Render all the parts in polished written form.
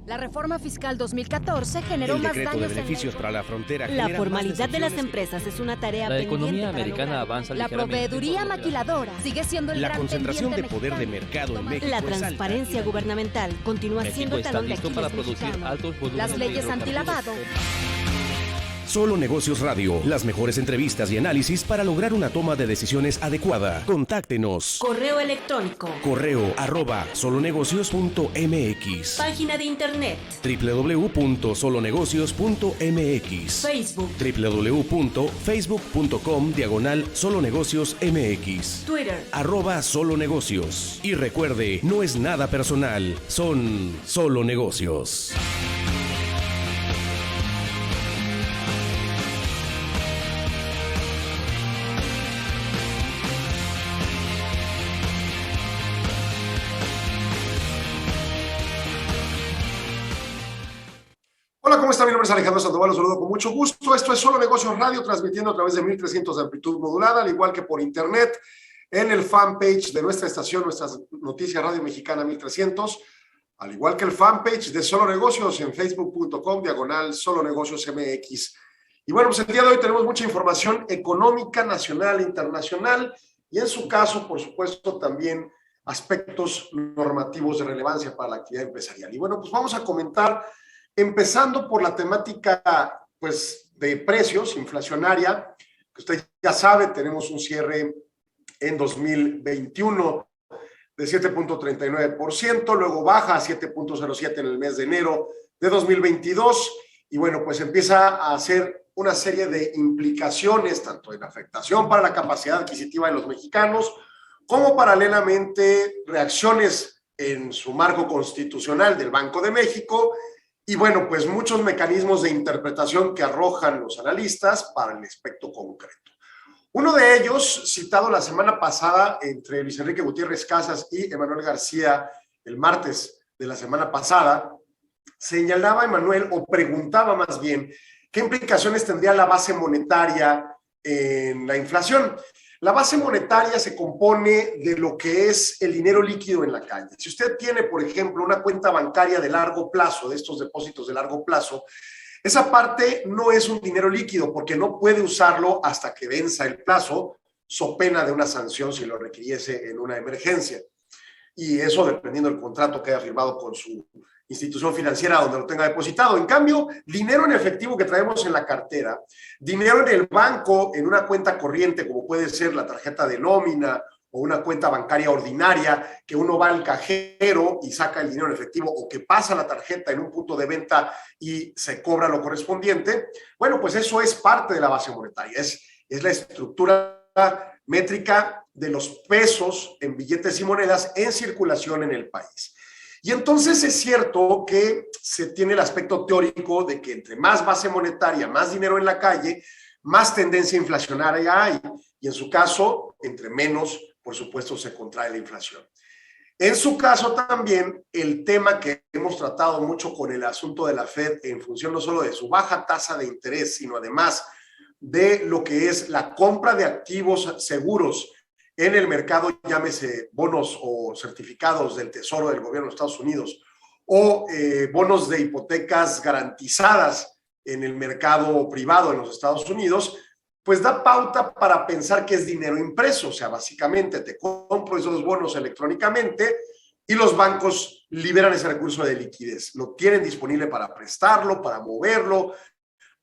La reforma fiscal 2014 generó El más decreto daños de beneficios para la frontera. La formalidad de las empresas es una tarea La pendiente economía para americana lograr. avanza La ligeramente. proveeduría maquiladora sigue siendo el La gran concentración de pendiente poder de mexicano. mercado en México La es alta. transparencia gubernamental continúa siendo México el está talón de listo Aquiles para producir mexicano. altos volúmenes Las de leyes hidrocarburos. antilavado. Solo Negocios Radio. Las mejores entrevistas y análisis para lograr una toma de decisiones adecuada. Contáctenos. Correo electrónico. Correo@solonegocios.mx. Página de internet. www.solonegocios.mx. Facebook. www.facebook.com/solonegociosmx. Twitter. @solonegocios. Y recuerde, no es nada personal, son solo negocios. Hola, ¿cómo está? Mi nombre es Alejandro Sandoval, los saludo con mucho gusto. Esto es Solo Negocios Radio, transmitiendo a través de 1300 de amplitud modulada, al igual que por internet, en el fanpage de nuestra estación, Nuestras Noticias Radio Mexicana 1300, al igual que el fanpage de Solo Negocios en facebook.com/Solo Negocios MX. Y bueno, pues el día de hoy tenemos mucha información económica, nacional, internacional, y en su caso, por supuesto, también aspectos normativos de relevancia para la actividad empresarial. Y bueno, pues vamos a comentar, empezando por la temática, pues, de precios, inflacionaria, que usted ya sabe, tenemos un cierre en 2021 de 7.39%, luego baja a 7.07 en el mes de enero de 2022, y bueno, pues empieza a hacer una serie de implicaciones, tanto en afectación para la capacidad adquisitiva de los mexicanos, como paralelamente reacciones en su marco constitucional del Banco de México, y bueno, pues muchos mecanismos de interpretación que arrojan los analistas para el aspecto concreto. Uno de ellos, citado la semana pasada entre Luis Enrique Gutiérrez Casas y Emanuel García el martes de la semana pasada, señalaba Emanuel, o preguntaba más bien, ¿qué implicaciones tendría la base monetaria en la inflación? La base monetaria se compone de lo que es el dinero líquido en la calle. Si usted tiene, por ejemplo, una cuenta bancaria de largo plazo, de estos depósitos de largo plazo, esa parte no es un dinero líquido porque no puede usarlo hasta que venza el plazo, so pena de una sanción si lo requiriese en una emergencia. Y eso dependiendo del contrato que haya firmado con su institución financiera donde lo tenga depositado. En cambio, dinero en efectivo que traemos en la cartera, dinero en el banco, en una cuenta corriente, como puede ser la tarjeta de nómina o una cuenta bancaria ordinaria, que uno va al cajero y saca el dinero en efectivo, o que pasa la tarjeta en un punto de venta y se cobra lo correspondiente, bueno, pues eso es parte de la base monetaria, es la estructura métrica de los pesos en billetes y monedas en circulación en el país. Y entonces es cierto que se tiene el aspecto teórico de que entre más base monetaria, más dinero en la calle, más tendencia inflacionaria hay. Y en su caso, entre menos, por supuesto, se contrae la inflación. En su caso también, el tema que hemos tratado mucho con el asunto de la Fed, en función no solo de su baja tasa de interés, sino además de lo que es la compra de activos seguros en el mercado, llámese bonos o certificados del Tesoro del gobierno de Estados Unidos, o bonos de hipotecas garantizadas en el mercado privado en los Estados Unidos, pues da pauta para pensar que es dinero impreso. O sea, básicamente te compro esos bonos electrónicamente y los bancos liberan ese recurso de liquidez. Lo tienen disponible para prestarlo, para moverlo,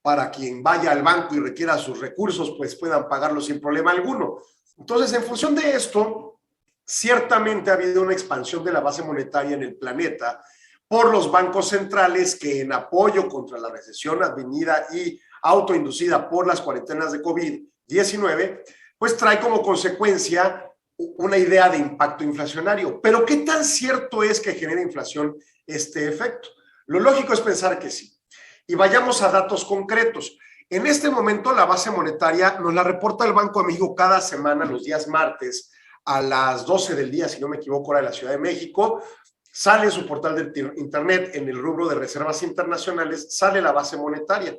para quien vaya al banco y requiera sus recursos, pues puedan pagarlo sin problema alguno. Entonces, en función de esto, ciertamente ha habido una expansión de la base monetaria en el planeta por los bancos centrales que, en apoyo contra la recesión advenida y autoinducida por las cuarentenas de COVID-19, pues trae como consecuencia una idea de impacto inflacionario. Pero ¿qué tan cierto es que genera inflación este efecto? Lo lógico es pensar que sí. Y vayamos a datos concretos. En este momento, la base monetaria nos la reporta el Banco de México cada semana, los días martes, a las 12 del día, si no me equivoco, hora de la Ciudad de México. Sale en su portal de internet, en el rubro de reservas internacionales, sale la base monetaria.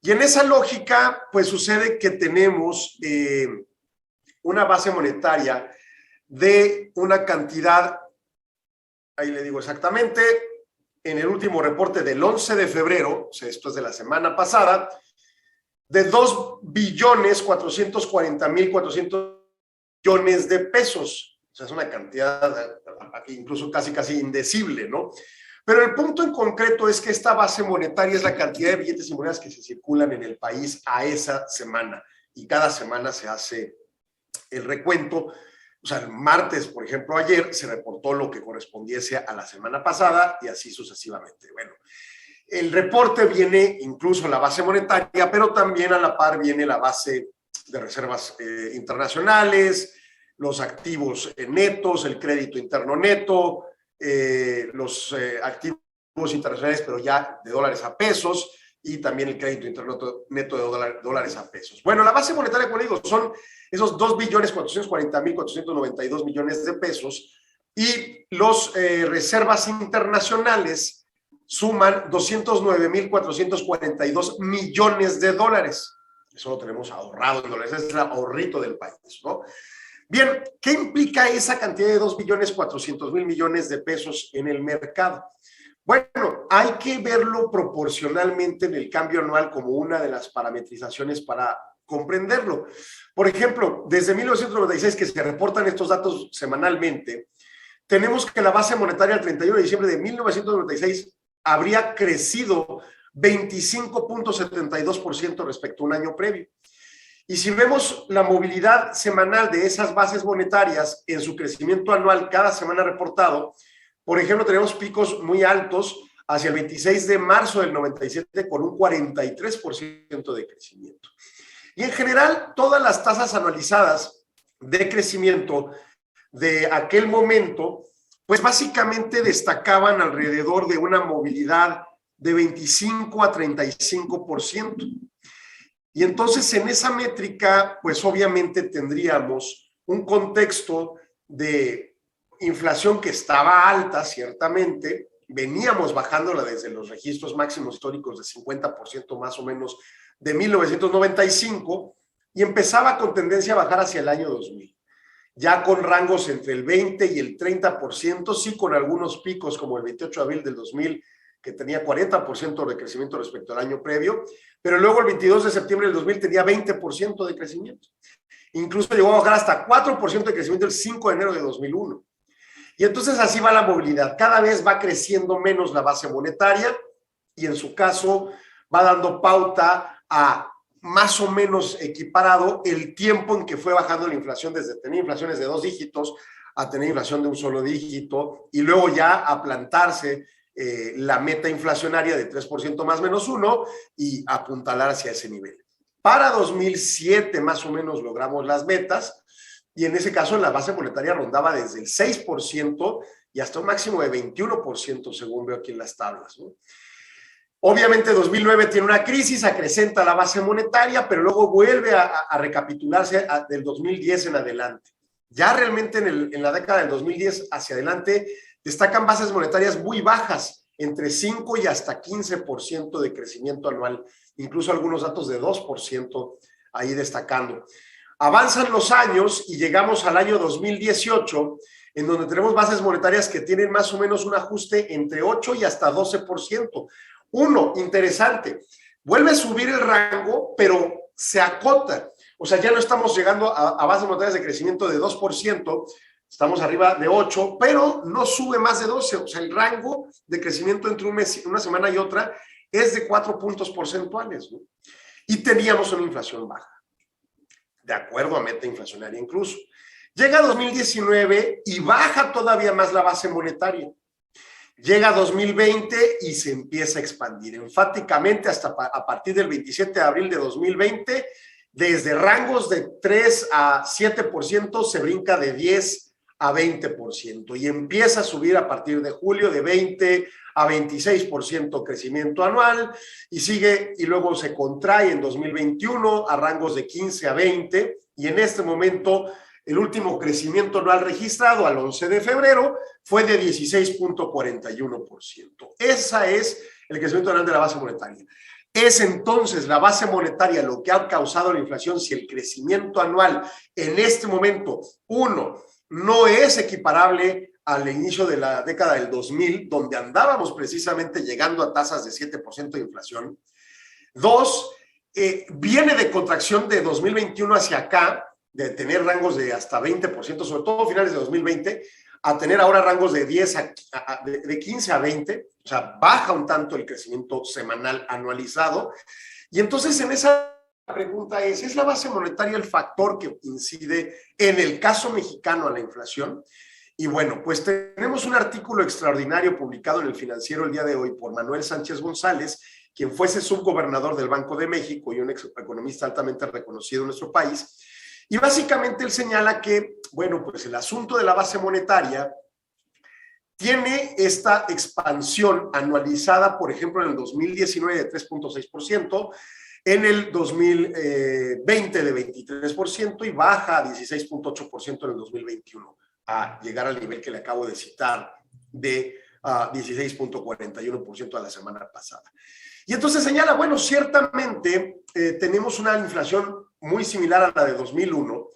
Y en esa lógica, pues sucede que tenemos una base monetaria de una cantidad, ahí le digo exactamente, en el último reporte del 11 de febrero, o sea, después de la semana pasada, de 2.440.400 millones de pesos. O sea, es una cantidad incluso casi indecible, ¿no? Pero el punto en concreto es que esta base monetaria es la cantidad de billetes y monedas que se circulan en el país a esa semana. Y cada semana se hace el recuento. O sea, el martes, por ejemplo, ayer se reportó lo que correspondiese a la semana pasada y así sucesivamente. Bueno, el reporte viene incluso la base monetaria, pero también a la par viene la base de reservas internacionales, los activos netos, el crédito interno neto, los activos internacionales, pero ya de dólares a pesos, y también el crédito interno neto de dólares a pesos. Bueno, la base monetaria, como digo, son esos 2.440.492 millones de pesos, y los reservas internacionales suman 209.442 millones de dólares. Eso lo tenemos ahorrado en dólares, es el ahorrito del país, ¿no? Bien, ¿qué implica esa cantidad de 2.400.000 millones de pesos en el mercado? Bueno, hay que verlo proporcionalmente en el cambio anual como una de las parametrizaciones para comprenderlo. Por ejemplo, desde 1996, que se reportan estos datos semanalmente, tenemos que la base monetaria al 31 de diciembre de 1996 habría crecido 25.72% respecto a un año previo. Y si vemos la movilidad semanal de esas bases monetarias en su crecimiento anual cada semana reportado, por ejemplo, tenemos picos muy altos hacia el 26 de marzo del 97 con un 43% de crecimiento. Y en general, todas las tasas anualizadas de crecimiento de aquel momento, pues básicamente destacaban alrededor de una movilidad de 25 a 35%. Y entonces en esa métrica, pues obviamente tendríamos un contexto de inflación que estaba alta, ciertamente, veníamos bajándola desde los registros máximos históricos de 50% más o menos de 1995 y empezaba con tendencia a bajar hacia el año 2000, ya con rangos entre el 20 y el 30%, sí con algunos picos como el 28 de abril del 2000, que tenía 40% de crecimiento respecto al año previo, pero luego el 22 de septiembre del 2000 tenía 20% de crecimiento. Incluso llegó a bajar hasta 4% de crecimiento el 5 de enero de 2001. Y entonces así va la movilidad. Cada vez va creciendo menos la base monetaria y en su caso va dando pauta a más o menos equiparado el tiempo en que fue bajando la inflación desde tener inflaciones de 2 dígitos a tener inflación de un solo dígito y luego ya a plantarse la meta inflacionaria de 3% más menos 1 y apuntalar hacia ese nivel. Para 2007 más o menos logramos las metas y en ese caso la base monetaria rondaba desde el 6% y hasta un máximo de 21% según veo aquí en las tablas, ¿no? Obviamente 2009 tiene una crisis, acrecenta la base monetaria, pero luego vuelve a recapitularse del 2010 en adelante. Ya realmente en la década del 2010 hacia adelante destacan bases monetarias muy bajas, entre 5 y hasta 15% de crecimiento anual, incluso algunos datos de 2% ahí destacando. Avanzan los años y llegamos al año 2018, en donde tenemos bases monetarias que tienen más o menos un ajuste entre 8 y hasta 12%. Uno, interesante, vuelve a subir el rango, pero se acota. O sea, ya no estamos llegando a bases monetarias de crecimiento de 2%, estamos arriba de 8, pero no sube más de 12. O sea, el rango de crecimiento entre un mes, una semana y otra es de 4 puntos porcentuales, ¿no? Y teníamos una inflación baja, de acuerdo a meta inflacionaria incluso. Llega 2019 y baja todavía más la base monetaria. Llega 2020 y se empieza a expandir enfáticamente hasta a partir del 27 de abril de 2020, desde rangos de 3 a 7% se brinca de 10 a 20% y empieza a subir a partir de julio de 20 a 26% crecimiento anual y sigue y luego se contrae en 2021 a rangos de 15 a 20 y en este momento el último crecimiento anual registrado al 11 de febrero fue de 16.41%. Ese es el crecimiento anual de la base monetaria. Es entonces la base monetaria lo que ha causado la inflación si el crecimiento anual en este momento, uno, no es equiparable al inicio de la década del 2000, donde andábamos precisamente llegando a tasas de 7% de inflación. Dos, viene de contracción de 2021 hacia acá, de tener rangos de hasta 20%, sobre todo finales de 2020, a tener ahora rangos de 15 a 20, o sea, baja un tanto el crecimiento semanal anualizado. Y entonces en esa pregunta ¿es la base monetaria el factor que incide en el caso mexicano a la inflación? Y bueno, pues tenemos un artículo extraordinario publicado en El Financiero el día de hoy por Manuel Sánchez González, quien fuese subgobernador del Banco de México y un economista altamente reconocido en nuestro país. Y básicamente él señala que, bueno, pues el asunto de la base monetaria tiene esta expansión anualizada, por ejemplo, en el 2019 de 3.6%, en el 2020 de 23% y baja a 16.8% en el 2021, a llegar al nivel que le acabo de citar de 16.41% a la semana pasada. Y entonces señala, bueno, ciertamente tenemos una inflación muy similar a la de 2001,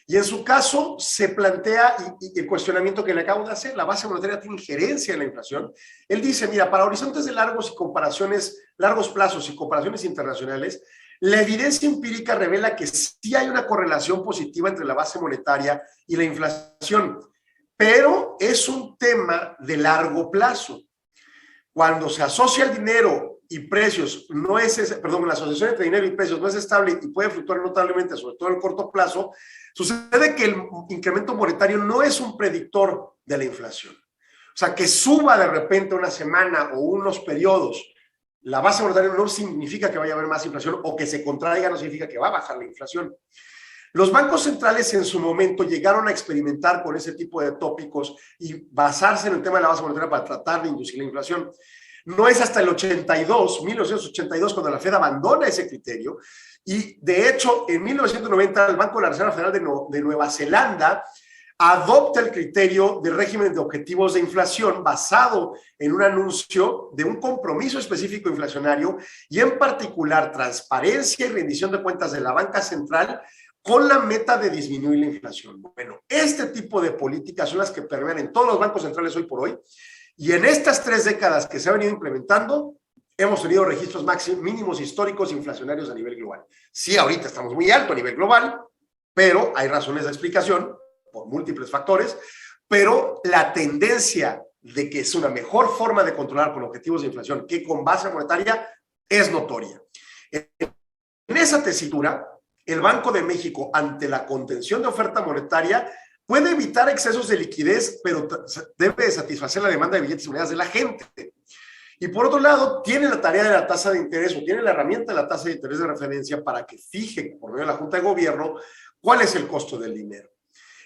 y en su caso se plantea, y el cuestionamiento que le acabo de hacer, la base monetaria tiene injerencia en la inflación. Él dice, mira, para horizontes de largos plazos y comparaciones internacionales, la evidencia empírica revela que sí hay una correlación positiva entre la base monetaria y la inflación, pero es un tema de largo plazo. Cuando se asocia el dinero y precios, la asociación entre dinero y precios no es estable y puede fluctuar notablemente, sobre todo en el corto plazo, sucede que el incremento monetario no es un predictor de la inflación. O sea, que suba de repente una semana o unos periodos la base monetaria no significa que vaya a haber más inflación, o que se contraiga no significa que va a bajar la inflación. Los bancos centrales en su momento llegaron a experimentar con ese tipo de tópicos y basarse en el tema de la base monetaria para tratar de inducir la inflación. No es hasta el 1982, cuando la Fed abandona ese criterio, y de hecho en 1990 el Banco de la Reserva Federal de Nueva Zelanda adopta el criterio de régimen de objetivos de inflación basado en un anuncio de un compromiso específico inflacionario y en particular transparencia y rendición de cuentas de la banca central con la meta de disminuir la inflación. Bueno, este tipo de políticas son las que permean en todos los bancos centrales hoy por hoy, y en estas 3 décadas que se ha venido implementando hemos tenido registros mínimos históricos inflacionarios a nivel global. Sí, ahorita estamos muy alto a nivel global, pero hay razones de explicación por múltiples factores, pero la tendencia de que es una mejor forma de controlar con objetivos de inflación que con base monetaria es notoria. En esa tesitura, el Banco de México, ante la contención de oferta monetaria, puede evitar excesos de liquidez, pero debe satisfacer la demanda de billetes y monedas de la gente. Y por otro lado, tiene la tarea de la tasa de interés, o tiene la herramienta de la tasa de interés de referencia para que fije, por medio de la Junta de Gobierno, cuál es el costo del dinero.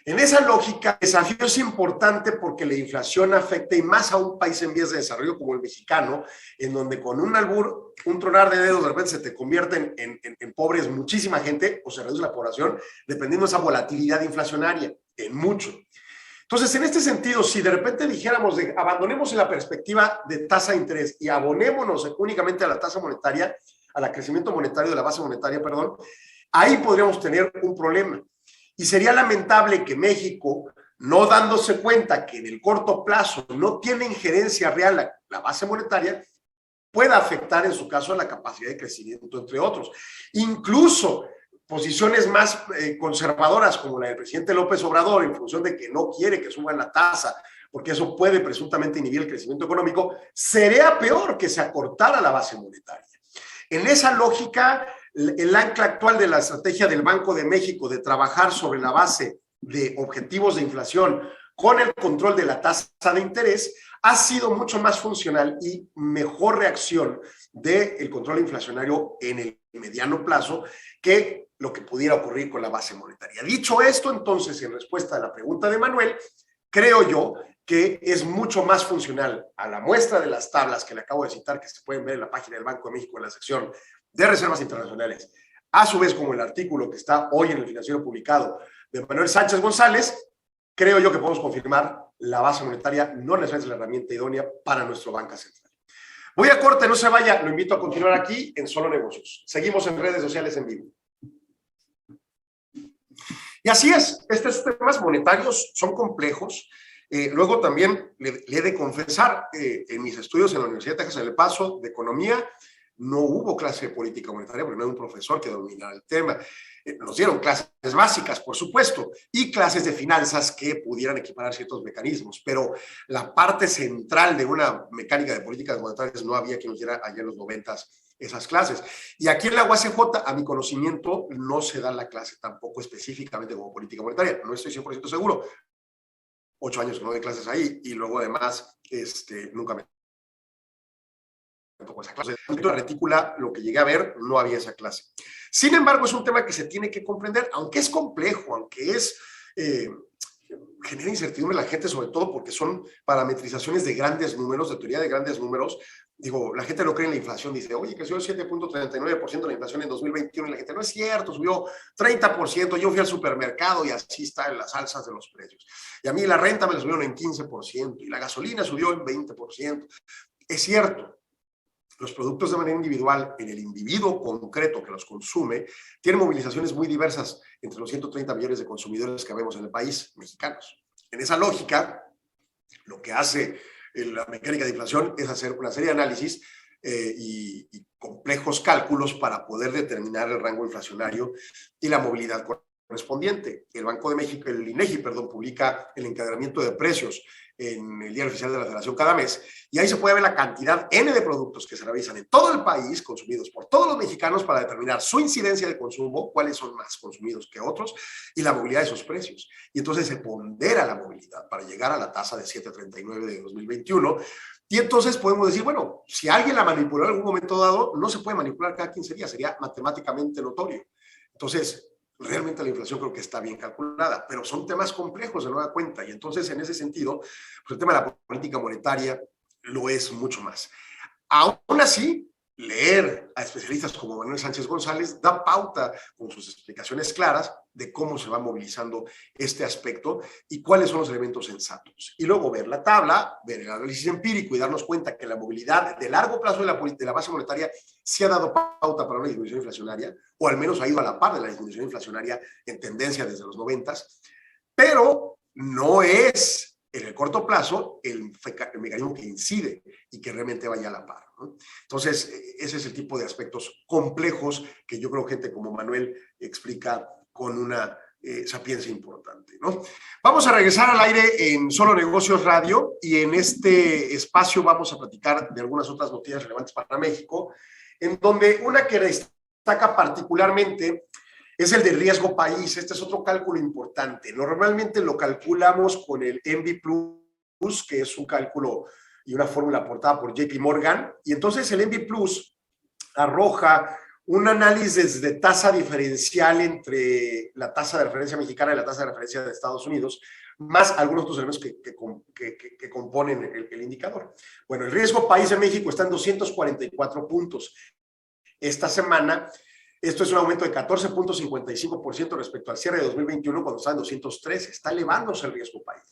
En esa lógica, el desafío es importante porque la inflación afecta, y más a un país en vías de desarrollo como el mexicano, en donde con un albur, un tronar de dedos, de repente se te convierten en pobres muchísima gente, o se reduce la población, dependiendo de esa volatilidad inflacionaria, en mucho. Entonces, en este sentido, si de repente dijéramos abandonemos la perspectiva de tasa de interés y abonémonos únicamente a la tasa monetaria, al crecimiento monetario de la base monetaria, perdón, ahí podríamos tener un problema. Y sería lamentable que México, no dándose cuenta que en el corto plazo no tiene injerencia real la base monetaria, pueda afectar en su caso a la capacidad de crecimiento, entre otros. Incluso posiciones más conservadoras como la del presidente López Obrador, en función de que no quiere que suban la tasa, porque eso puede presuntamente inhibir el crecimiento económico, sería peor que se acortara la base monetaria. En esa lógica, el ancla actual de la estrategia del Banco de México de trabajar sobre la base de objetivos de inflación con el control de la tasa de interés ha sido mucho más funcional y mejor reacción del control inflacionario en el mediano plazo que lo que pudiera ocurrir con la base monetaria. Dicho esto, entonces, en respuesta a la pregunta de Manuel, creo yo que es mucho más funcional a la muestra de las tablas que le acabo de citar, que se pueden ver en la página del Banco de México en la sección de reservas internacionales, a su vez como el artículo que está hoy en El Financiero publicado de Manuel Sánchez González, creo yo que podemos confirmar la base monetaria no necesariamente es la herramienta idónea para nuestro banca central. Voy a corte, no se vaya, lo invito a continuar aquí en Solo Negocios. Seguimos en redes sociales en vivo. Y así es, estos temas monetarios son complejos Luego también le he de confesar, en mis estudios en la Universidad de Texas en El Paso de Economía, no hubo clase de política monetaria porque no hay un profesor que dominara el tema. Nos dieron clases básicas, por supuesto, y clases de finanzas que pudieran equiparar ciertos mecanismos, pero la parte central de una mecánica de políticas monetarias no había quien nos diera allá en los 90s esas clases. Y aquí en la UACJ, a mi conocimiento, no se da la clase tampoco específicamente como política monetaria. No estoy 100% seguro. 8 años que no doy clases ahí y luego además nunca me tocó esa clase. En la retícula, lo que llegué a ver, no había esa clase. Sin embargo, es un tema que se tiene que comprender, aunque es complejo, aunque genera incertidumbre en la gente, sobre todo porque son parametrizaciones de grandes números, de teoría de grandes números. Digo, la gente no cree en la inflación, dice, oye, creció el 7.39% la inflación en 2021, y la gente, no es cierto, subió 30%, yo fui al supermercado y así está en las alzas de los precios. Y a mí la renta me la subieron en 15%, y la gasolina subió en 20%. Es cierto, los productos de manera individual, en el individuo concreto que los consume, tienen movilizaciones muy diversas entre los 130 millones de consumidores que vemos en el país, mexicanos. En esa lógica, lo que hace la mecánica de inflación es hacer una serie de análisis y complejos cálculos para poder determinar el rango inflacionario y la movilidad correspondiente. El Banco de México, el INEGI, publica el encadenamiento de precios en el Diario Oficial de la Federación cada mes, y ahí se puede ver la cantidad N de productos que se revisan en todo el país, consumidos por todos los mexicanos, para determinar su incidencia de consumo, cuáles son más consumidos que otros, y la movilidad de esos precios. Y entonces se pondera la movilidad para llegar a la tasa de 7.39 de 2021, y entonces podemos decir, bueno, si alguien la manipuló en algún momento dado, no se puede manipular cada 15 días, sería matemáticamente notorio. Entonces, realmente la inflación creo que está bien calculada, pero son temas complejos de nueva cuenta, y entonces en ese sentido, pues el tema de la política monetaria lo es mucho más. Aún así, leer a especialistas como Manuel Sánchez González da pauta con sus explicaciones claras de cómo se va movilizando este aspecto y cuáles son los elementos sensatos. Y luego ver la tabla, ver el análisis empírico y darnos cuenta que la movilidad de largo plazo de la base monetaria sí ha dado pauta para una disminución inflacionaria, o al menos ha ido a la par de la disminución inflacionaria en tendencia desde los 90s, pero no es en el corto plazo el mecanismo que incide y que realmente vaya a la par, ¿no? Entonces, ese es el tipo de aspectos complejos que yo creo que gente como Manuel explica con una sapiencia importante, ¿no? Vamos a regresar al aire en Solo Negocios Radio, y en este espacio vamos a platicar de algunas otras noticias relevantes para México, en donde una que destaca particularmente es el de riesgo país. Este es otro cálculo importante. Normalmente lo calculamos con el Envy Plus, que es un cálculo y una fórmula aportada por JP Morgan, y entonces el Envy Plus arroja un análisis de tasa diferencial entre la tasa de referencia mexicana y la tasa de referencia de Estados Unidos, más algunos otros elementos que componen el indicador. Bueno, el riesgo país en México está en 244 puntos. Esta semana, esto es un aumento de 14.55% respecto al cierre de 2021, cuando estaba en 213. Está elevándose el riesgo país.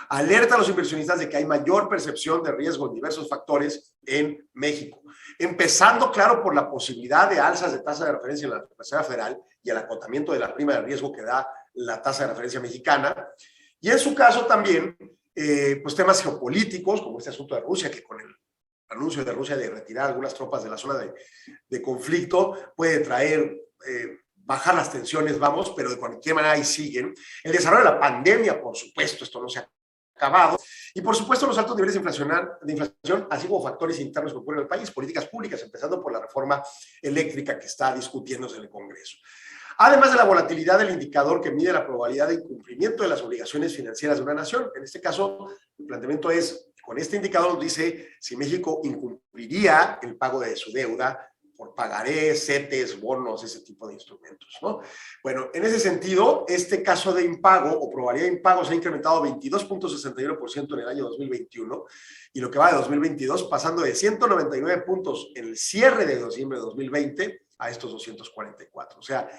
Alerta a los inversionistas de que hay mayor percepción de riesgo en diversos factores en México, empezando, claro, por la posibilidad de alzas de tasa de referencia en la Reserva Federal y el acotamiento de la prima de riesgo que da la tasa de referencia mexicana, y en su caso también, pues temas geopolíticos, como este asunto de Rusia, que con el anuncio de Rusia de retirar algunas tropas de la zona de conflicto puede traer, bajar las tensiones, vamos, pero de cualquier manera ahí siguen. El desarrollo de la pandemia, por supuesto, esto no se ha acabado. Y por supuesto los altos niveles de inflación, así como factores internos que ocurren en el país, políticas públicas, empezando por la reforma eléctrica que está discutiéndose en el Congreso. Además de la volatilidad del indicador que mide la probabilidad de incumplimiento de las obligaciones financieras de una nación. En este caso, el planteamiento es, con este indicador dice si México incumpliría el pago de su deuda por pagarés, CETES, bonos, ese tipo de instrumentos, ¿no? Bueno, en ese sentido, este caso de impago o probabilidad de impago se ha incrementado 22.61% en el año 2021, y lo que va de 2022 pasando de 199 puntos en el cierre de diciembre de 2020 a estos 244. O sea,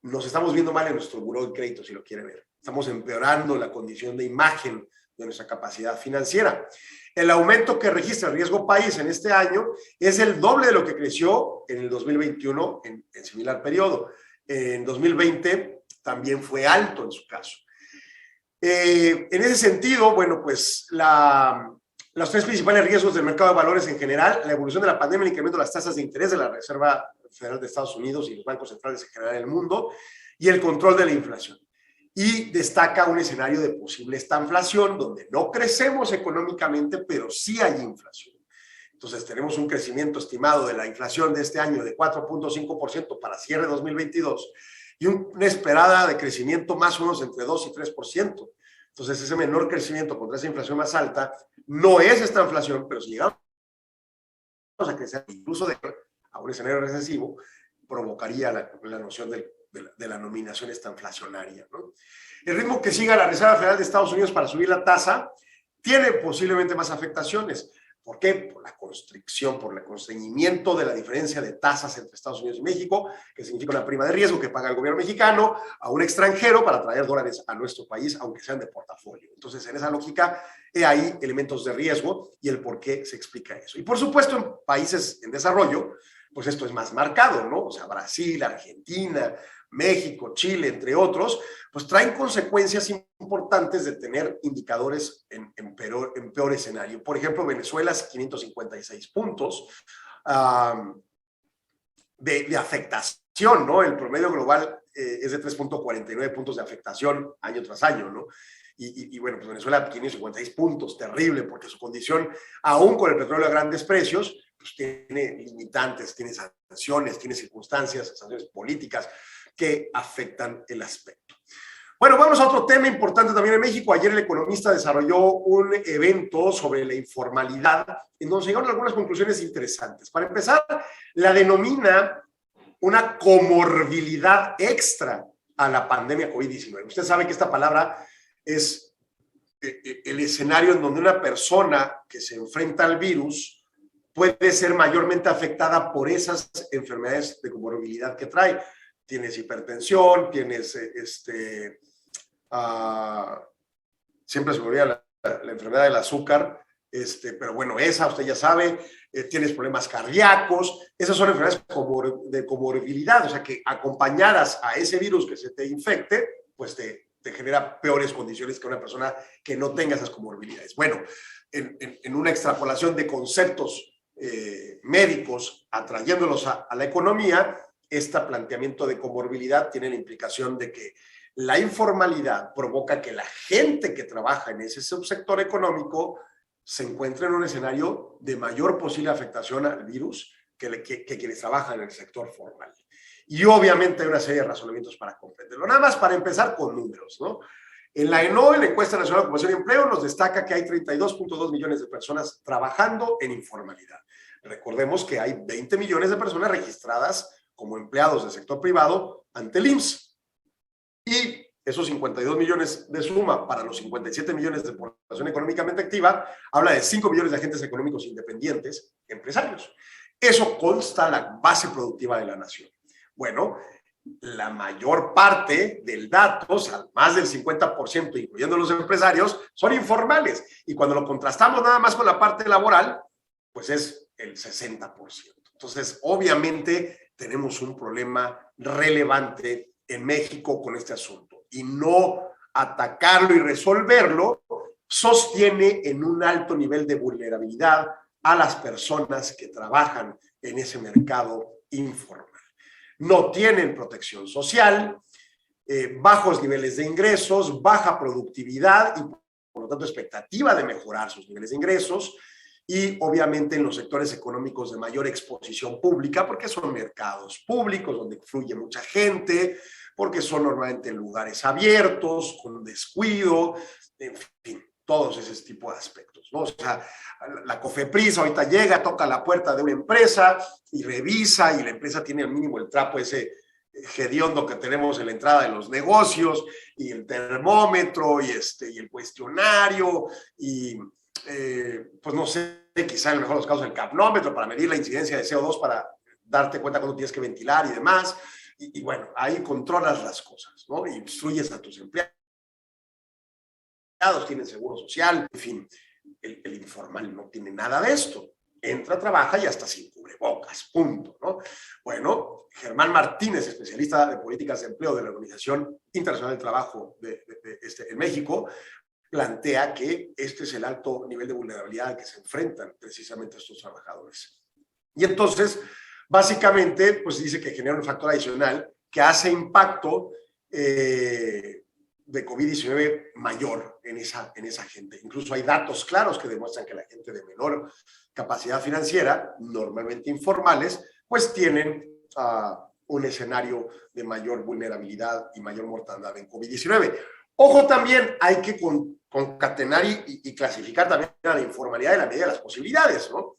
nos estamos viendo mal en nuestro buró de crédito, si lo quiere ver. Estamos empeorando la condición de imagen de nuestra capacidad financiera. El aumento que registra el riesgo país en este año es el doble de lo que creció en el 2021 en similar periodo. En 2020 también fue alto en su caso. En ese sentido, bueno, pues los tres principales riesgos del mercado de valores en general: la evolución de la pandemia, el incremento de las tasas de interés de la Reserva Federal de Estados Unidos y los bancos centrales en general del mundo, y el control de la inflación. Y destaca un escenario de posible estanflación, donde no crecemos económicamente, pero sí hay inflación. Entonces, tenemos un crecimiento estimado de la inflación de este año de 4.5% para cierre de 2022 y una esperada de crecimiento más o menos entre 2 y 3%. Entonces, ese menor crecimiento contra esa inflación más alta no es esta inflación, pero si llegamos a crecer incluso a un escenario recesivo, provocaría la noción de la nominación estanflacionaria, ¿no? El ritmo que siga la Reserva Federal de Estados Unidos para subir la tasa tiene posiblemente más afectaciones. ¿Por qué? Por la constricción, por el constreñimiento de la diferencia de tasas entre Estados Unidos y México, que significa una prima de riesgo que paga el gobierno mexicano a un extranjero para traer dólares a nuestro país, aunque sean de portafolio. Entonces, en esa lógica, hay elementos de riesgo y el por qué se explica eso. Y por supuesto, en países en desarrollo, pues esto es más marcado, ¿no? O sea, Brasil, Argentina, México, Chile, entre otros, pues traen consecuencias importantes de tener indicadores en peor escenario. Por ejemplo, Venezuela es 556 puntos de afectación, ¿no? El promedio global es de 3.49 puntos de afectación año tras año, ¿no? Y bueno, pues Venezuela 556 puntos, terrible, porque su condición, aún con el petróleo a grandes precios, pues tiene limitantes, tiene sanciones, tiene circunstancias, sanciones políticas que afectan el aspecto. Bueno, vamos a otro tema importante también en México. Ayer El Economista desarrolló un evento sobre la informalidad, en donde llegaron algunas conclusiones interesantes. Para empezar, la denomina una comorbilidad extra a la pandemia COVID-19. Usted sabe que esta palabra es el escenario en donde una persona que se enfrenta al virus puede ser mayormente afectada por esas enfermedades de comorbilidad que trae. Tienes hipertensión, tienes siempre se me olvida la enfermedad del azúcar, pero bueno, esa usted ya sabe, tienes problemas cardíacos, esas son enfermedades de comorbilidad, o sea que acompañadas a ese virus que se te infecte, pues te genera peores condiciones que una persona que no tenga esas comorbilidades. Bueno, en una extrapolación de conceptos médicos, atrayéndolos a la economía, este planteamiento de comorbilidad tiene la implicación de que la informalidad provoca que la gente que trabaja en ese subsector económico se encuentre en un escenario de mayor posible afectación al virus que quienes trabajan en el sector formal. Y obviamente hay una serie de razonamientos para comprenderlo. Nada más para empezar con números, ¿no? En la ENOE, la Encuesta Nacional de Ocupación y Empleo, nos destaca que hay 32.2 millones de personas trabajando en informalidad. Recordemos que hay 20 millones de personas registradas como empleados del sector privado ante el IMSS. Y esos 52 millones de suma para los 57 millones de población económicamente activa, habla de 5 millones de agentes económicos independientes, empresarios. Eso consta la base productiva de la nación. Bueno, la mayor parte del dato, o sea, más del 50%, incluyendo los empresarios, son informales. Y cuando lo contrastamos nada más con la parte laboral, pues es el 60%. Entonces, obviamente, tenemos un problema relevante en México con este asunto. Y no atacarlo y resolverlo sostiene en un alto nivel de vulnerabilidad a las personas que trabajan en ese mercado informal. No tienen protección social, bajos niveles de ingresos, baja productividad y por lo tanto expectativa de mejorar sus niveles de ingresos, y obviamente en los sectores económicos de mayor exposición pública, porque son mercados públicos donde fluye mucha gente, porque son normalmente lugares abiertos, con descuido, en fin, todos ese tipo de aspectos, ¿no? O sea, la COFEPRIS ahorita llega, toca la puerta de una empresa y revisa, y la empresa tiene al mínimo el trapo ese hediondo que tenemos en la entrada de los negocios, y el termómetro, y el cuestionario, y pues no sé, quizá en el mejor de los casos el capnómetro para medir la incidencia de CO2 para darte cuenta cuándo tienes que ventilar y demás. Y bueno, ahí controlas las cosas, ¿no? Y instruyes a tus empleados, tienen seguro social, en fin. El informal no tiene nada de esto. Entra, trabaja y hasta sin cubrebocas. pocas, punto, ¿no? Bueno, Germán Martínez, especialista de políticas de empleo de la Organización Internacional del Trabajo en México, plantea que este es el alto nivel de vulnerabilidad al que se enfrentan precisamente estos trabajadores. Y entonces, básicamente, pues dice que genera un factor adicional que hace impacto de COVID-19 mayor en esa gente. Incluso hay datos claros que demuestran que la gente de menor capacidad financiera, normalmente informales, pues tienen un escenario de mayor vulnerabilidad y mayor mortandad en COVID-19. Ojo, también hay que concatenar y clasificar también a la informalidad en la medida de las posibilidades, ¿no?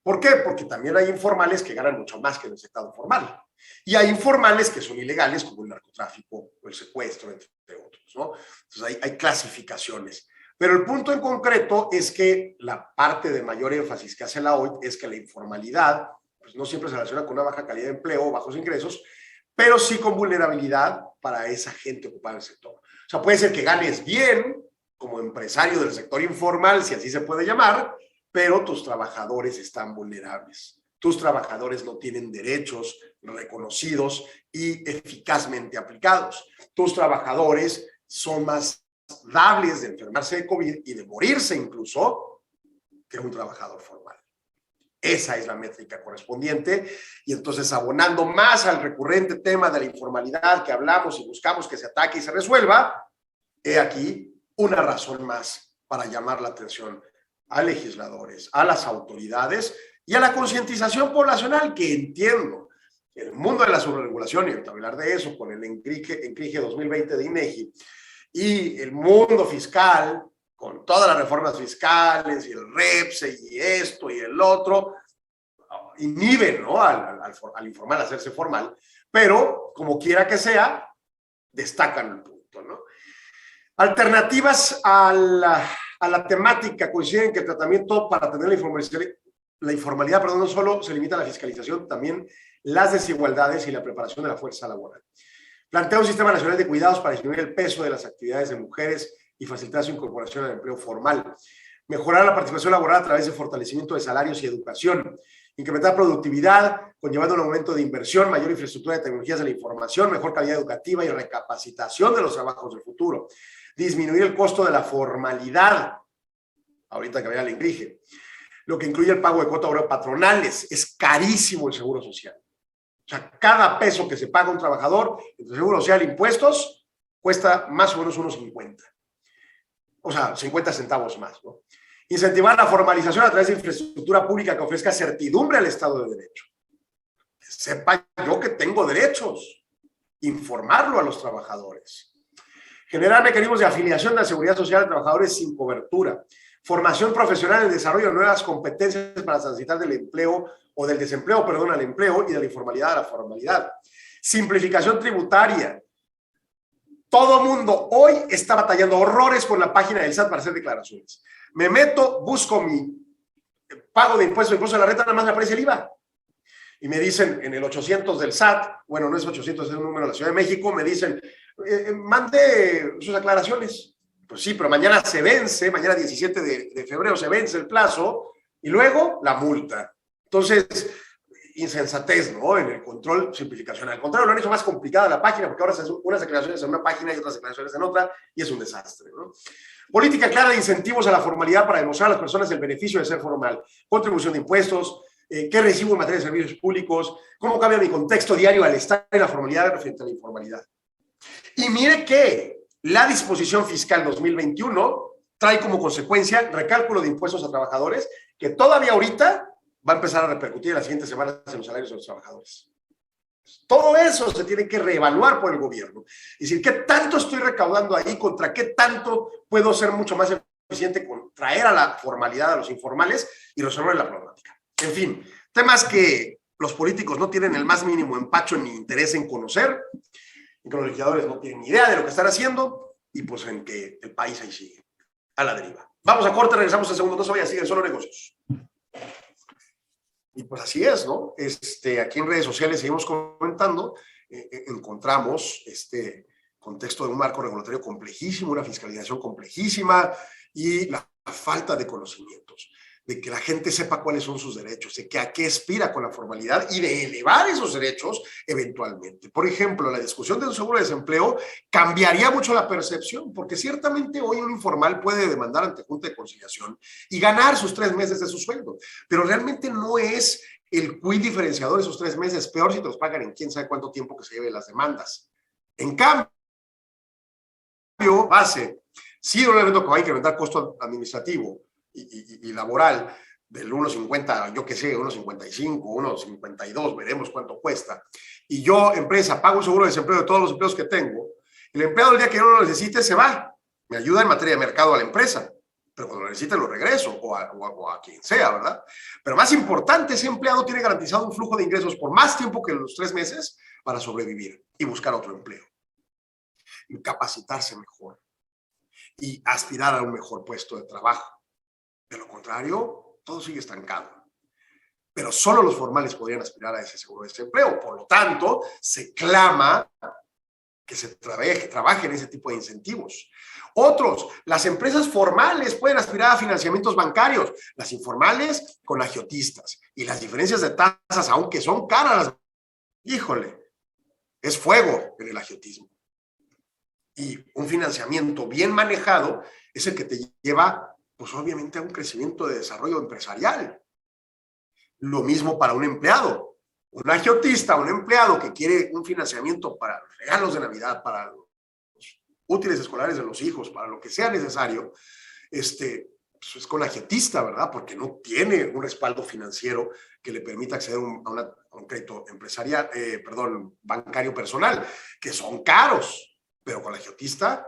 ¿Por qué? Porque también hay informales que ganan mucho más que en el sector formal. Y hay informales que son ilegales, como el narcotráfico o el secuestro, entre otros, ¿no? Entonces hay clasificaciones. Pero el punto en concreto es que la parte de mayor énfasis que hace la OIT es que la informalidad pues no siempre se relaciona con una baja calidad de empleo o bajos ingresos, pero sí con vulnerabilidad para esa gente ocupada en el sector. O sea, puede ser que ganes bien como empresario del sector informal, si así se puede llamar, pero tus trabajadores están vulnerables. Tus trabajadores no tienen derechos reconocidos y eficazmente aplicados. Tus trabajadores son más dables de enfermarse de COVID y de morirse incluso que un trabajador formal. Esa es la métrica correspondiente. Y entonces, abonando más al recurrente tema de la informalidad que hablamos y buscamos que se ataque y se resuelva, he aquí una razón más para llamar la atención a legisladores, a las autoridades y a la concientización poblacional, que entiendo el mundo de la subregulación, y ahorita hablar de eso con el ENCRIGE 2020 de INEGI, y el mundo fiscal, con todas las reformas fiscales y el REPSE y esto y el otro, inhiben, ¿no?, al informal hacerse formal, pero como quiera que sea, destacan el punto, ¿no? Alternativas a la temática coinciden que el tratamiento para atender la informalidad, no solo se limita a la fiscalización, también las desigualdades y la preparación de la fuerza laboral. Plantea un sistema nacional de cuidados para disminuir el peso de las actividades de mujeres y facilitar su incorporación al empleo formal. Mejorar la participación laboral a través de fortalecimiento de salarios y educación. Incrementar productividad, conllevando un aumento de inversión, mayor infraestructura de tecnologías de la información, mejor calidad educativa y recapacitación de los trabajos del futuro. Disminuir el costo de la formalidad, ahorita que vaya al INCRIGE, lo que incluye el pago de cuotas obrera patronales. Es carísimo el seguro social. O sea, cada peso que se paga a un trabajador, entre seguro social e impuestos, cuesta más o menos unos 50. O sea, 50 centavos más, ¿no? Incentivar la formalización a través de infraestructura pública que ofrezca certidumbre al Estado de Derecho. Sepa yo que tengo derechos. Informarlo a los trabajadores. Generar mecanismos de afiliación de la seguridad social de trabajadores sin cobertura. Formación profesional en el desarrollo de nuevas competencias para transitar del empleo o del desempleo, al empleo, y de la informalidad a la formalidad. Simplificación tributaria. Todo mundo hoy está batallando horrores con la página del SAT para hacer declaraciones. Me meto, busco mi pago de impuesto de la renta, nada más me aparece el IVA. Y me dicen en el 800 del SAT, bueno, no es 800, es un número de la Ciudad de México, me dicen, mande sus aclaraciones. Pues sí, pero mañana se vence, mañana 17 de febrero se vence el plazo, y luego la multa. Entonces, insensatez, ¿no?, en el control, simplificación. Al contrario, lo han hecho más complicada la página, porque ahora se hacen unas declaraciones en una página y otras declaraciones en otra, y es un desastre, ¿no? Política clara de incentivos a la formalidad para demostrar a las personas el beneficio de ser formal. Contribución de impuestos, qué recibo en materia de servicios públicos, cómo cambia mi contexto diario al estar en la formalidad frente a la informalidad. Y mire que la disposición fiscal 2021 trae como consecuencia recálculo de impuestos a trabajadores, que todavía ahorita va a empezar a repercutir en las siguientes semanas en los salarios de los trabajadores. Todo eso se tiene que reevaluar por el gobierno. Es decir, ¿qué tanto estoy recaudando ahí? ¿Contra qué tanto puedo ser mucho más eficiente con traer a la formalidad a los informales y resolver la problemática? En fin, temas que los políticos no tienen el más mínimo empacho ni interés en conocer, en que los legisladores no tienen ni idea de lo que están haciendo, y pues en que el país ahí sigue a la deriva. Vamos a corte, regresamos en segundo. No se vaya, siguen Solo Negocios. Y pues así es, ¿no? Aquí en redes sociales seguimos comentando, encontramos este contexto de un marco regulatorio complejísimo, una fiscalización complejísima y la falta de conocimientos. de que la gente sepa cuáles son sus derechos, de que a qué aspira con la formalidad y de elevar esos derechos eventualmente. Por ejemplo, la discusión de un seguro de desempleo cambiaría mucho la percepción, porque ciertamente hoy un informal puede demandar ante Junta de Conciliación y ganar sus 3 meses de su sueldo, pero realmente no es el quid diferenciador esos 3 meses, peor si te los pagan en quién sabe cuánto tiempo que se lleven las demandas. En cambio, base, sí, un elemento que va a incrementar costo administrativo y laboral del 1.50, yo qué sé, 1.55, 1.52, veremos cuánto cuesta. Y yo, empresa, pago un seguro de desempleo de todos los empleos que tengo. El empleado, el día que yo lo necesite, se va. Me ayuda en materia de mercado a la empresa, pero cuando lo necesite lo regreso, o a quien sea, ¿verdad? Pero más importante, ese empleado tiene garantizado un flujo de ingresos por más tiempo que los 3 meses para sobrevivir y buscar otro empleo. Y capacitarse mejor y aspirar a un mejor puesto de trabajo. De lo contrario, todo sigue estancado. Pero solo los formales podrían aspirar a ese seguro de desempleo. Por lo tanto, se clama que se trabaje en ese tipo de incentivos. Otros, las empresas formales pueden aspirar a financiamientos bancarios, las informales con agiotistas. Y las diferencias de tasas, aunque son caras, híjole, es fuego en el agiotismo. Y un financiamiento bien manejado es el que te lleva, pues obviamente, a un crecimiento de desarrollo empresarial. Lo mismo para un empleado. Un agiotista, un empleado que quiere un financiamiento para los regalos de Navidad, para los útiles escolares de los hijos, para lo que sea necesario, pues es con agiotista, ¿verdad? Porque no tiene un respaldo financiero que le permita acceder a un crédito empresarial, bancario personal, que son caros, pero con la agiotista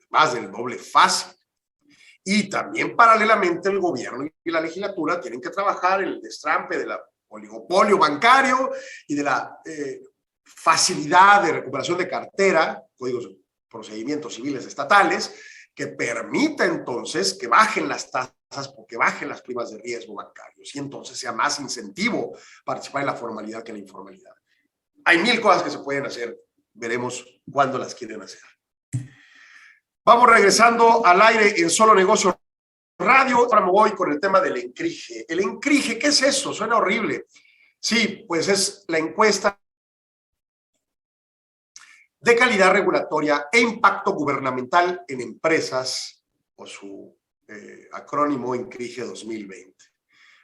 más del doble fácil. Y también paralelamente el gobierno y la legislatura tienen que trabajar en el destrampe del oligopolio bancario y de la facilidad de recuperación de cartera, códigos de procedimientos civiles estatales, que permita entonces que bajen las tasas porque bajen las primas de riesgo bancarios y entonces sea más incentivo participar en la formalidad que en la informalidad. Hay 1000 cosas que se pueden hacer, veremos cuándo las quieren hacer. Vamos regresando al aire en Solo Negocios Radio. Ahora me voy con el tema del ENCRIGE. El ENCRIGE, ¿qué es eso? Suena horrible. Sí, pues es la encuesta de calidad regulatoria e impacto gubernamental en empresas, o su acrónimo ENCRIGE 2020.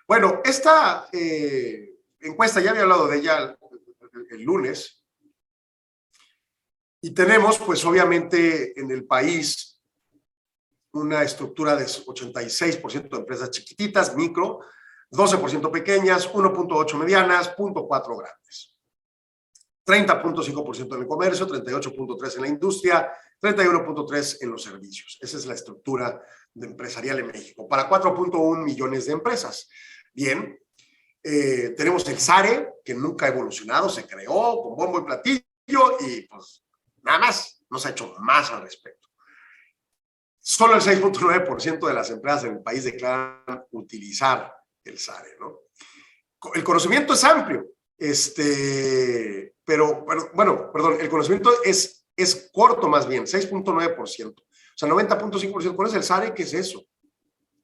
Bueno, esta encuesta ya había hablado de ella el lunes. Y tenemos, pues obviamente, en el país una estructura de 86% de empresas chiquititas, micro, 12% pequeñas, 1.8 medianas, 0.4 grandes. 30.5% en el comercio, 38.3% en la industria, 31.3% en los servicios. Esa es la estructura empresarial en México, para 4.1 millones de empresas. Bien, tenemos el SARE, que nunca ha evolucionado, se creó con bombo y platillo y pues nada más, no se ha hecho más al respecto. Solo el 6.9% de las empresas en el país declaran utilizar el SARE, ¿no? El conocimiento es amplio, pero, bueno, perdón, el conocimiento es corto más bien, 6.9%. O sea, 90.5%. ¿Cuál es el SARE? ¿Qué es eso?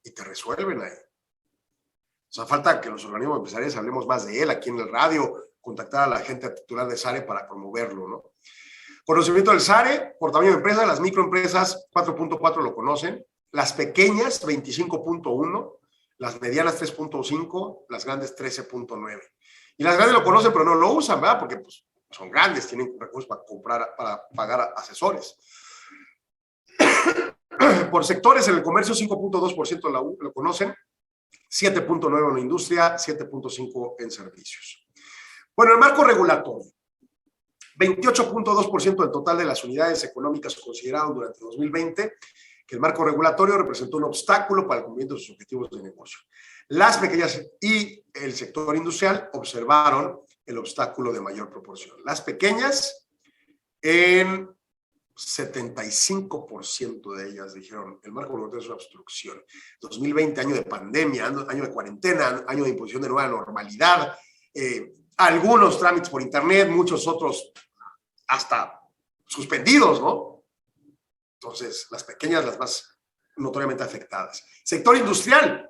Y te resuelven ahí. O sea, falta que los organismos empresariales hablemos más de él aquí en el radio, contactar a la gente titular de SARE para promoverlo, ¿no? Conocimiento del SARE, por tamaño de empresa, las microempresas 4.4 lo conocen, las pequeñas 25.1, las medianas 3.5, las grandes 13.9. Y las grandes lo conocen pero no lo usan, ¿verdad? Porque pues, son grandes, tienen recursos para pagar asesores. Por sectores, en el comercio 5.2% lo conocen, 7.9 en la industria, 7.5 en servicios. Bueno, el marco regulatorio. 28.2% del total de las unidades económicas consideradas durante 2020 que el marco regulatorio representó un obstáculo para el cumplimiento de sus objetivos de negocio. Las pequeñas y el sector industrial observaron el obstáculo de mayor proporción. Las pequeñas, en 75% de ellas dijeron el marco regulatorio es una obstrucción. 2020, año de pandemia, año de cuarentena, año de imposición de nueva normalidad, algunos trámites por internet, muchos otros hasta suspendidos, ¿no? Entonces, las pequeñas, las más notoriamente afectadas. Sector industrial,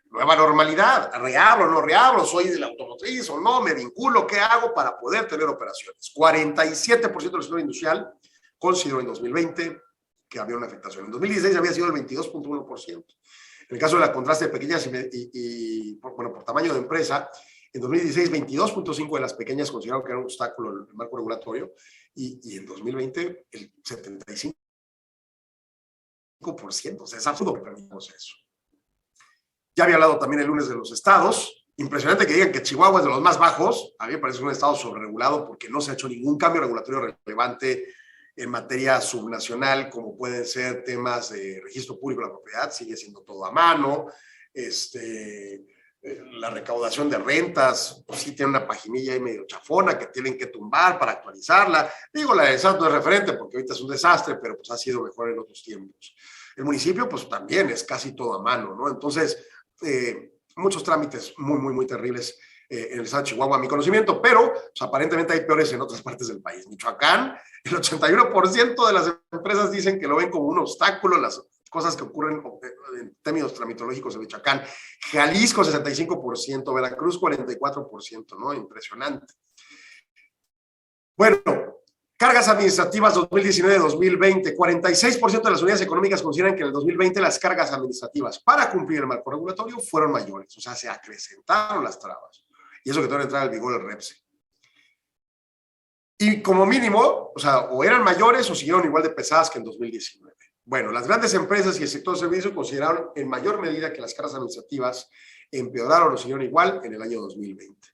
nueva normalidad, reabro, no reabro, soy de la automotriz o no, me vinculo, ¿qué hago para poder tener operaciones? 47% del sector industrial consideró en 2020 que había una afectación. En 2016 había sido el 22.1%. En el caso de la contraste de pequeñas por tamaño de empresa, en 2016 22.5% de las pequeñas consideraron que era un obstáculo el marco regulatorio y en 2020 el 75%. O sea, es absurdo que permitamos eso. Ya había hablado también el lunes de los estados. Impresionante que digan que Chihuahua es de los más bajos. A mí me parece un estado sobreregulado porque no se ha hecho ningún cambio regulatorio relevante en materia subnacional, como pueden ser temas de registro público de la propiedad, sigue siendo todo a mano. La recaudación de rentas, pues sí tiene una paginilla ahí medio chafona que tienen que tumbar para actualizarla. Digo, la de SAT no es referente porque ahorita es un desastre, pero pues ha sido mejor en otros tiempos. El municipio, pues también es casi todo a mano, ¿no? Entonces, muchos trámites muy terribles en el estado de Chihuahua, a mi conocimiento, pero pues, aparentemente hay peores en otras partes del país. Michoacán, el 81% de las empresas dicen que lo ven como un obstáculo, las cosas que ocurren en términos tramitológicos en Michoacán. Jalisco, 65%, Veracruz, 44%, ¿no? Impresionante. Bueno, cargas administrativas 2019-2020, 46% de las unidades económicas consideran que en el 2020 las cargas administrativas para cumplir el marco regulatorio fueron mayores, o sea, se acrecentaron las trabas. Y eso que tengo que entrar al vigor el REPSE. Y como mínimo, o sea, o eran mayores o siguieron igual de pesadas que en 2019. Bueno, las grandes empresas y el sector de servicios consideraron en mayor medida que las cargas administrativas empeoraron o siguieron igual en el año 2020.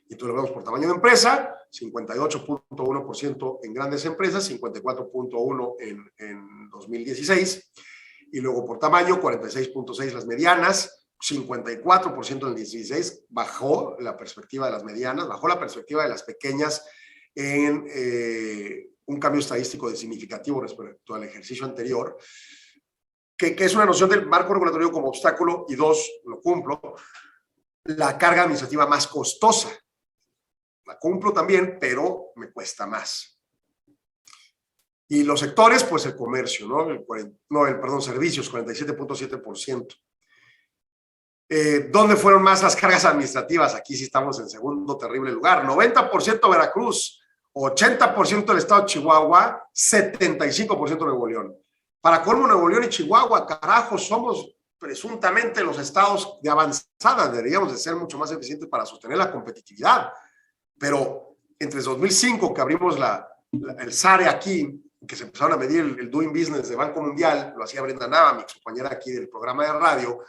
Y entonces lo vemos por tamaño de empresa, 58.1% en grandes empresas, 54.1% en 2016. Y luego por tamaño, 46.6% las medianas, 54% en el 2016. Bajó la perspectiva de las medianas, bajó la perspectiva de las pequeñas en un cambio estadístico de significativo respecto al ejercicio anterior, que es una noción del marco regulatorio como obstáculo, y dos, lo cumplo, la carga administrativa más costosa. La cumplo también, pero me cuesta más. Y los sectores, pues el comercio, ¿no? Servicios, 47.7%. ¿Dónde fueron más las cargas administrativas? Aquí sí estamos en segundo terrible lugar. 90% Veracruz, 80% del estado de Chihuahua, 75% Nuevo León. Para colmo, Nuevo León y Chihuahua, carajo, somos presuntamente los estados de avanzada. Deberíamos de ser mucho más eficientes para sostener la competitividad. Pero entre 2005, que abrimos el SARE aquí, que se empezaron a medir el Doing Business de Banco Mundial, lo hacía Brenda Nava, mi compañera aquí del programa de radio,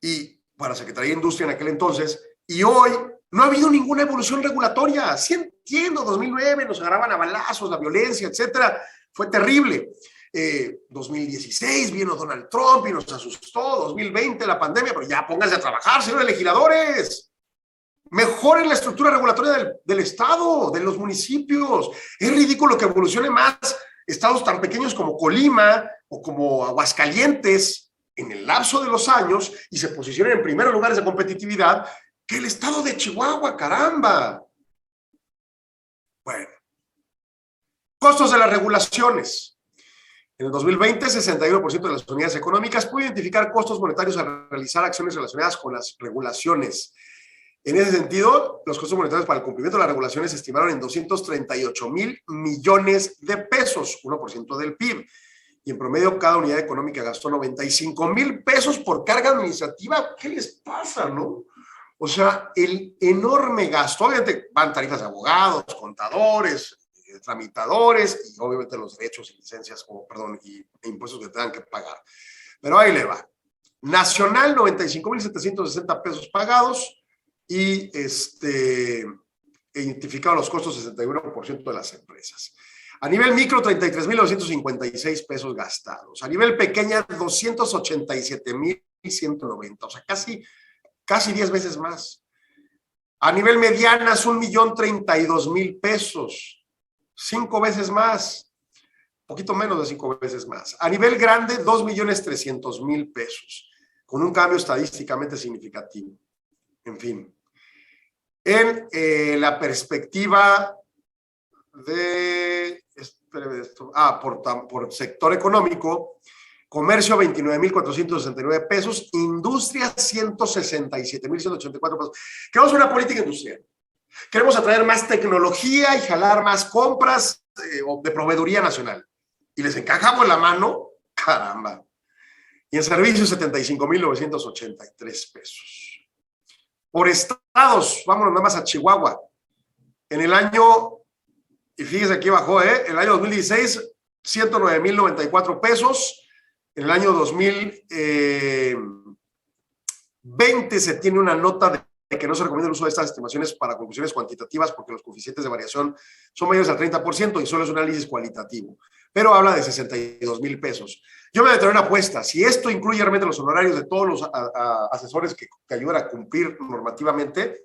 y para Secretaría de Industria en aquel entonces, y hoy no ha habido ninguna evolución regulatoria. Sí entiendo, 2009 nos agarraban a balazos, la violencia, etcétera, fue terrible. 2016 vino Donald Trump y nos asustó, 2020 la pandemia, pero ya pónganse a trabajar, señores legisladores. Mejoren la estructura regulatoria del Estado, de los municipios. Es ridículo que evolucione más estados tan pequeños como Colima o como Aguascalientes en el lapso de los años y se posicionen en primeros lugares de competitividad que el estado de Chihuahua, caramba. Bueno, costos de las regulaciones. En el 2020, 61% de las unidades económicas pudo identificar costos monetarios al realizar acciones relacionadas con las regulaciones. En ese sentido, los costos monetarios para el cumplimiento de las regulaciones se estimaron en 238,000 millones de pesos, 1% del PIB. Y en promedio, cada unidad económica gastó 95,000 pesos por carga administrativa. ¿Qué les pasa, no? O sea, el enorme gasto. Obviamente van tarifas de abogados, contadores, tramitadores y obviamente los derechos y licencias, e impuestos que tengan que pagar. Pero ahí le va. Nacional, 95,760 pesos pagados. Y identificaron los costos 61% de las empresas. A nivel micro, 33,956 pesos gastados. A nivel pequeña, 287,190. O sea, casi 10 veces más. A nivel medianas, 1,032,000 pesos. 5 veces más. Poquito menos de 5 veces más. A nivel grande, 2,300,000 pesos. Con un cambio estadísticamente significativo. En fin. En la perspectiva de por sector económico, Comercio, 29,469 pesos. Industria, 167,184 pesos. Queremos una política industrial. Queremos atraer más tecnología y jalar más compras de proveeduría nacional. Y les encajamos la mano, caramba. Y en servicios, 75,983 pesos. Por estados, vámonos nada más a Chihuahua. En el año, y fíjese aquí bajó, el año 2016, 109,094 pesos. En el año 2020 se tiene una nota de que no se recomienda el uso de estas estimaciones para conclusiones cuantitativas porque los coeficientes de variación son mayores al 30% y solo es un análisis cualitativo. Pero habla de 62,000 pesos. Yo me voy a traer una apuesta. Si esto incluye realmente los honorarios de todos los asesores que ayudan a cumplir normativamente,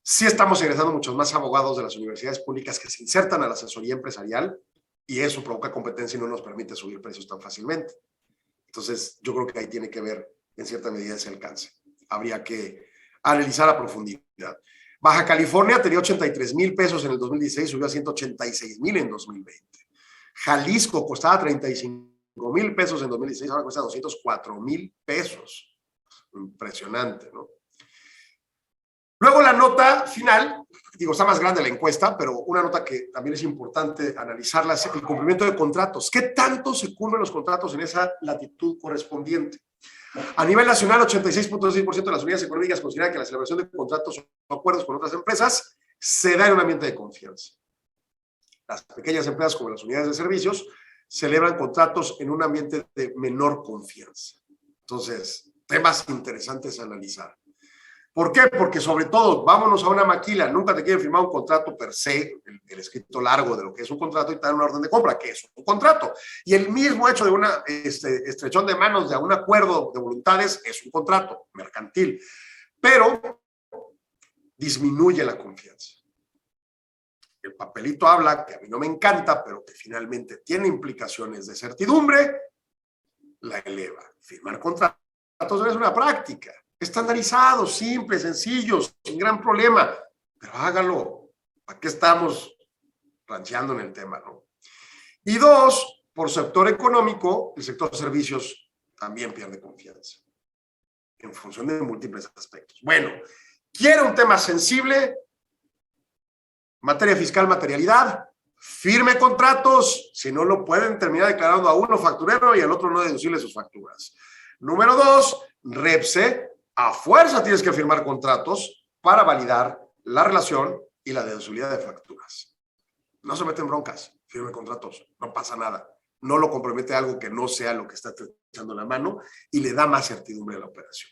sí estamos egresando muchos más abogados de las universidades públicas que se insertan a la asesoría empresarial y eso provoca competencia y no nos permite subir precios tan fácilmente. Entonces, yo creo que ahí tiene que ver en cierta medida ese alcance. Habría que analizar a profundidad. Baja California tenía 83,000 pesos en el 2016, subió a 186,000 en 2020. Jalisco costaba 35,000 pesos en 2016, ahora cuesta 204,000 pesos. Impresionante, ¿no? Luego la nota final, digo, está más grande la encuesta, pero una nota que también es importante analizarla es el cumplimiento de contratos. ¿Qué tanto se cumplen los contratos en esa latitud correspondiente? A nivel nacional, 86,6% de las unidades económicas consideran que la celebración de contratos o acuerdos con otras empresas se da en un ambiente de confianza. Las pequeñas empresas, como las unidades de servicios, celebran contratos en un ambiente de menor confianza. Entonces, temas interesantes a analizar. ¿Por qué? Porque sobre todo, vámonos a una maquila, nunca te quieren firmar un contrato per se, el escrito largo de lo que es un contrato y te dan una orden de compra, que es un contrato. Y el mismo hecho de una estrechón de manos, de un acuerdo de voluntades, es un contrato mercantil. Pero disminuye la confianza. El papelito habla, que a mí no me encanta, pero que finalmente tiene implicaciones de certidumbre, la eleva. Firmar contratos no es una práctica. Estandarizados, simples, sencillos, sin gran problema, pero hágalo. ¿Para qué estamos rancheando en el tema, no? Y dos, por sector económico, el sector de servicios también pierde confianza en función de múltiples aspectos. Bueno, ¿quiere un tema sensible? Materia fiscal, materialidad, firme contratos, si no lo pueden terminar declarando a uno facturero y al otro no deducible sus facturas. Número dos, REPSE. A fuerza tienes que firmar contratos para validar la relación y la deducibilidad de facturas. No se meten broncas, firme contratos, no pasa nada. No lo compromete a algo que no sea lo que está echando la mano y le da más certidumbre a la operación.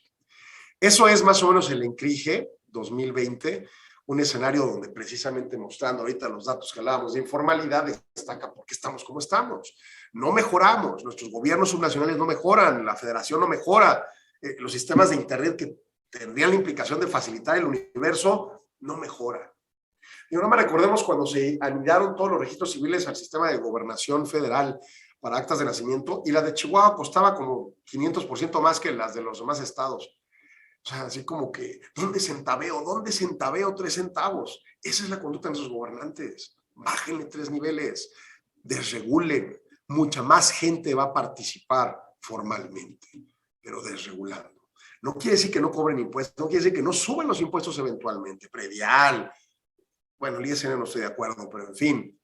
Eso es más o menos el ENCRIGE 2020, un escenario donde precisamente mostrando ahorita los datos que hablábamos de informalidad, destaca por qué estamos como estamos. No mejoramos, nuestros gobiernos subnacionales no mejoran, la federación no mejora, los sistemas de internet que tendrían la implicación de facilitar el universo no mejora. Y ahora recordemos cuando se anidaron todos los registros civiles al sistema de gobernación federal para actas de nacimiento y la de Chihuahua costaba como 500% más que las de los demás estados. O sea, así como que, ¿dónde centaveo? ¿Dónde centaveo 3 centavos? Esa es la conducta de nuestros gobernantes. Bájenle 3 niveles, desregulen. Mucha más gente va a participar formalmente, pero desregulando. No quiere decir que no cobren impuestos, no quiere decir que no suben los impuestos eventualmente, predial. Bueno, el ISN no estoy de acuerdo, pero en fin.